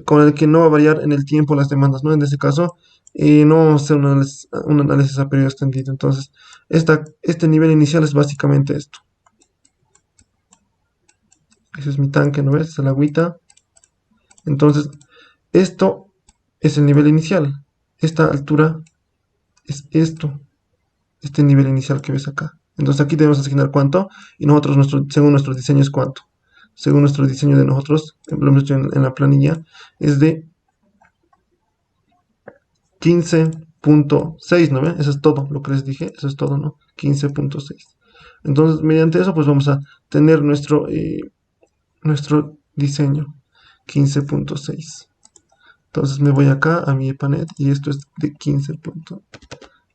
con el que no va a variar en el tiempo las demandas, ¿no? En este caso, no vamos a hacer un análisis a periodo extendido. Entonces, este nivel inicial es básicamente esto. Ese es mi tanque, ¿no ves? Esa es la agüita. Entonces, esto es el nivel inicial. Esta altura es esto. Este nivel inicial que ves acá. Entonces aquí debemos asignar cuánto, y nosotros, según nuestro diseño, es cuánto. Según nuestro diseño de nosotros, lo hemos hecho en la planilla, es de 15.6, ¿no ven? Eso es todo lo que les dije, eso es todo, ¿no? 15.6. Entonces, mediante eso, pues vamos a tener nuestro diseño, 15.6. Entonces me voy acá a mi EPANET y esto es de 15.6.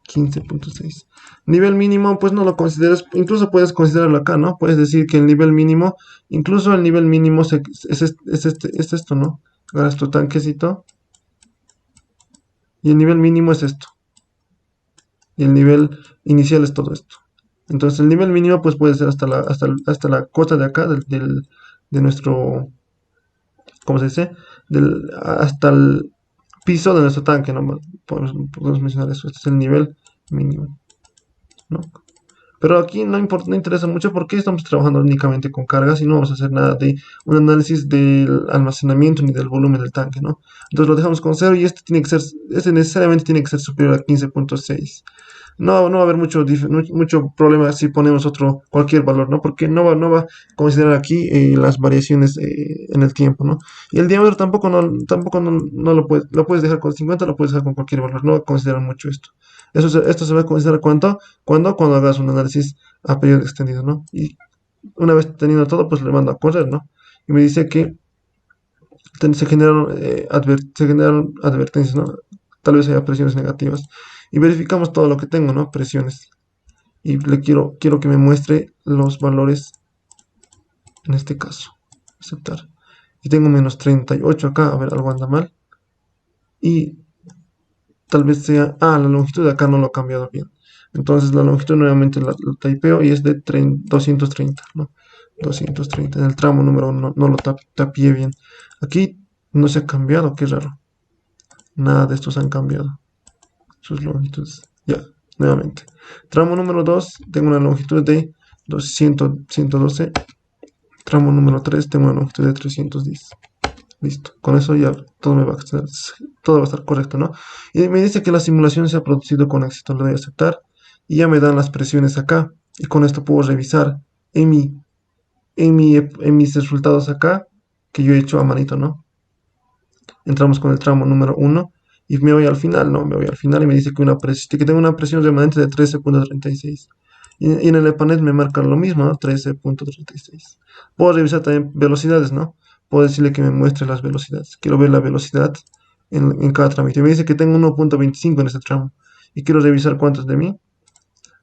15.6. Nivel mínimo, pues no lo consideres, incluso puedes considerarlo acá, ¿no? Puedes decir que el nivel mínimo, incluso el nivel mínimo es esto, ¿no? Agarras tu tanquecito y el nivel mínimo es esto. Y el nivel inicial es todo esto. Entonces el nivel mínimo pues puede ser hasta la cota de acá, de nuestro, ¿cómo se dice? Hasta el piso de nuestro tanque, ¿no? Podemos mencionar eso, este es el nivel mínimo, ¿no? Pero aquí no importa, no interesa mucho porque estamos trabajando únicamente con cargas y no vamos a hacer nada de un análisis del almacenamiento ni del volumen del tanque, ¿no? Entonces lo dejamos con cero y este necesariamente tiene que ser superior a 15.6. No va a haber mucho problema si ponemos cualquier valor, ¿no? Porque no va a considerar aquí las variaciones en el tiempo, ¿no? Y el diámetro tampoco no lo puedes dejar con 50, lo puedes dejar con cualquier valor, no va a considerar mucho esto. Esto se va a considerar cuando hagas un análisis a periodo extendido, ¿no? Y una vez teniendo todo, pues le mando a correr, ¿no? Y me dice que se generaron advertencias, ¿no? Tal vez haya presiones negativas. Y verificamos todo lo que tengo, ¿no? Presiones. Y quiero que me muestre los valores en este caso. Aceptar. Y tengo menos 38 acá. A ver, algo anda mal. Y tal vez sea... Ah, la longitud de acá no lo he cambiado bien. Entonces la longitud nuevamente la typeo y es de 230, ¿no? 230. En el tramo número 1 no lo tapié bien. Aquí no se ha cambiado, qué raro. Nada de estos han cambiado. Sus longitudes. Ya, nuevamente. Tramo número 2, tengo una longitud de 112. Tramo número 3, tengo una longitud de 310. Listo. Con eso ya todo va a estar correcto, ¿no? Y me dice que la simulación se ha producido con éxito. Le doy a aceptar. Y ya me dan las presiones acá. Y con esto puedo revisar en mis resultados acá, que yo he hecho a manito, ¿no? Entramos con el tramo número 1 y me voy al final, ¿no? Me voy al final y me dice que tengo una presión remanente de 13.36. Y en el EPANET me marca lo mismo, ¿no? 13.36. Puedo revisar también velocidades, ¿no? Puedo decirle que me muestre las velocidades. Quiero ver la velocidad en cada trámite. Me dice que tengo 1.25 en este tramo. Y quiero revisar cuánto es de mí.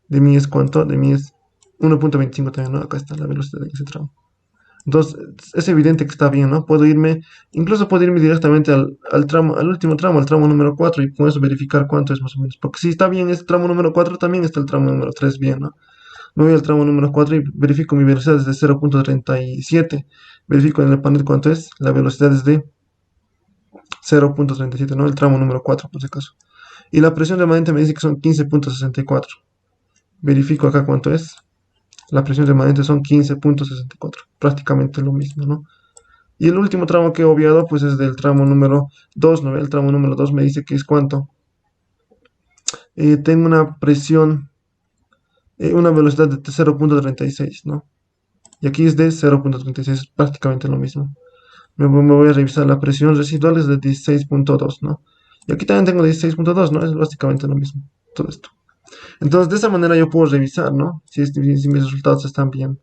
De mí es cuánto, de mí es 1.25 también, ¿no? Acá está la velocidad en ese tramo. Entonces, es evidente que está bien, ¿no? Incluso puedo irme directamente al último tramo, al tramo número 4 y con eso verificar cuánto es más o menos. Porque si está bien este tramo número 4 también está el tramo número 3 bien, ¿no? Me voy al tramo número 4 y verifico mi velocidad desde 0.37. Verifico en el panel cuánto es. La velocidad es de 0.37, ¿no? El tramo número 4, por si acaso. Y la presión remanente me dice que son 15.64. Verifico acá cuánto es. La presión remanente son 15.64. Prácticamente lo mismo, ¿no? Y el último tramo que he obviado, pues es del tramo número 2, ¿no? El tramo número 2 me dice que es cuánto. Tengo una presión, una velocidad de 0.36, ¿no? Y aquí es de 0.36, prácticamente lo mismo. Me voy a revisar la presión residual es de 16.2, ¿no? Y aquí también tengo 16.2, ¿no? Es básicamente lo mismo, todo esto. Entonces, de esa manera yo puedo revisar, ¿no? Si mis resultados están bien.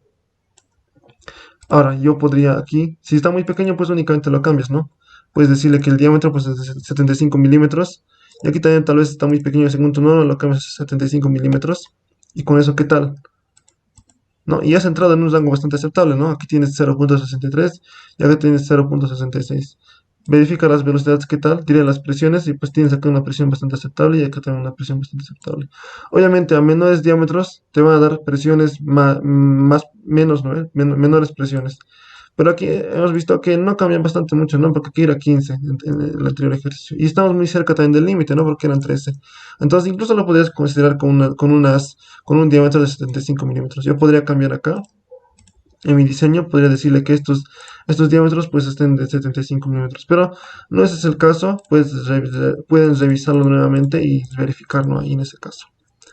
Ahora, yo podría aquí, si está muy pequeño, pues únicamente lo cambias, ¿no? Puedes decirle que el diámetro pues es de 75 milímetros. Y aquí también tal vez está muy pequeño según tu nodo, lo cambias a 75 milímetros. Y con eso, ¿qué tal? ¿No? Y has entrado en un rango bastante aceptable, ¿no? Aquí tienes 0.63 y acá tienes 0.66. Verifica las velocidades, ¿qué tal? Tira las presiones y pues tienes acá una presión bastante aceptable y acá también una presión bastante aceptable. Obviamente a menores diámetros te van a dar presiones menos, ¿no? Menores presiones. Pero aquí hemos visto que no cambian bastante mucho, ¿no? Porque aquí era 15 en el anterior ejercicio. Y estamos muy cerca también del límite, ¿no? Porque eran 13. Entonces incluso lo podrías considerar con un diámetro de 75 milímetros. Yo podría cambiar acá. En mi diseño podría decirle que estos diámetros pues estén de 75 milímetros. Pero no ese es el caso. Pueden revisarlo nuevamente y verificarlo ahí en ese caso.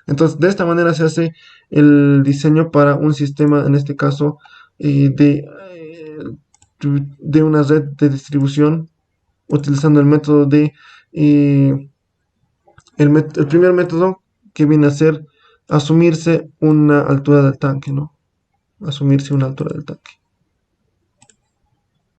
Entonces de esta manera se hace el diseño para un sistema, en este caso, de una red de distribución utilizando el método eh, el primer método que viene a ser asumirse una altura del tanque, ¿no? Asumirse una altura del tanque.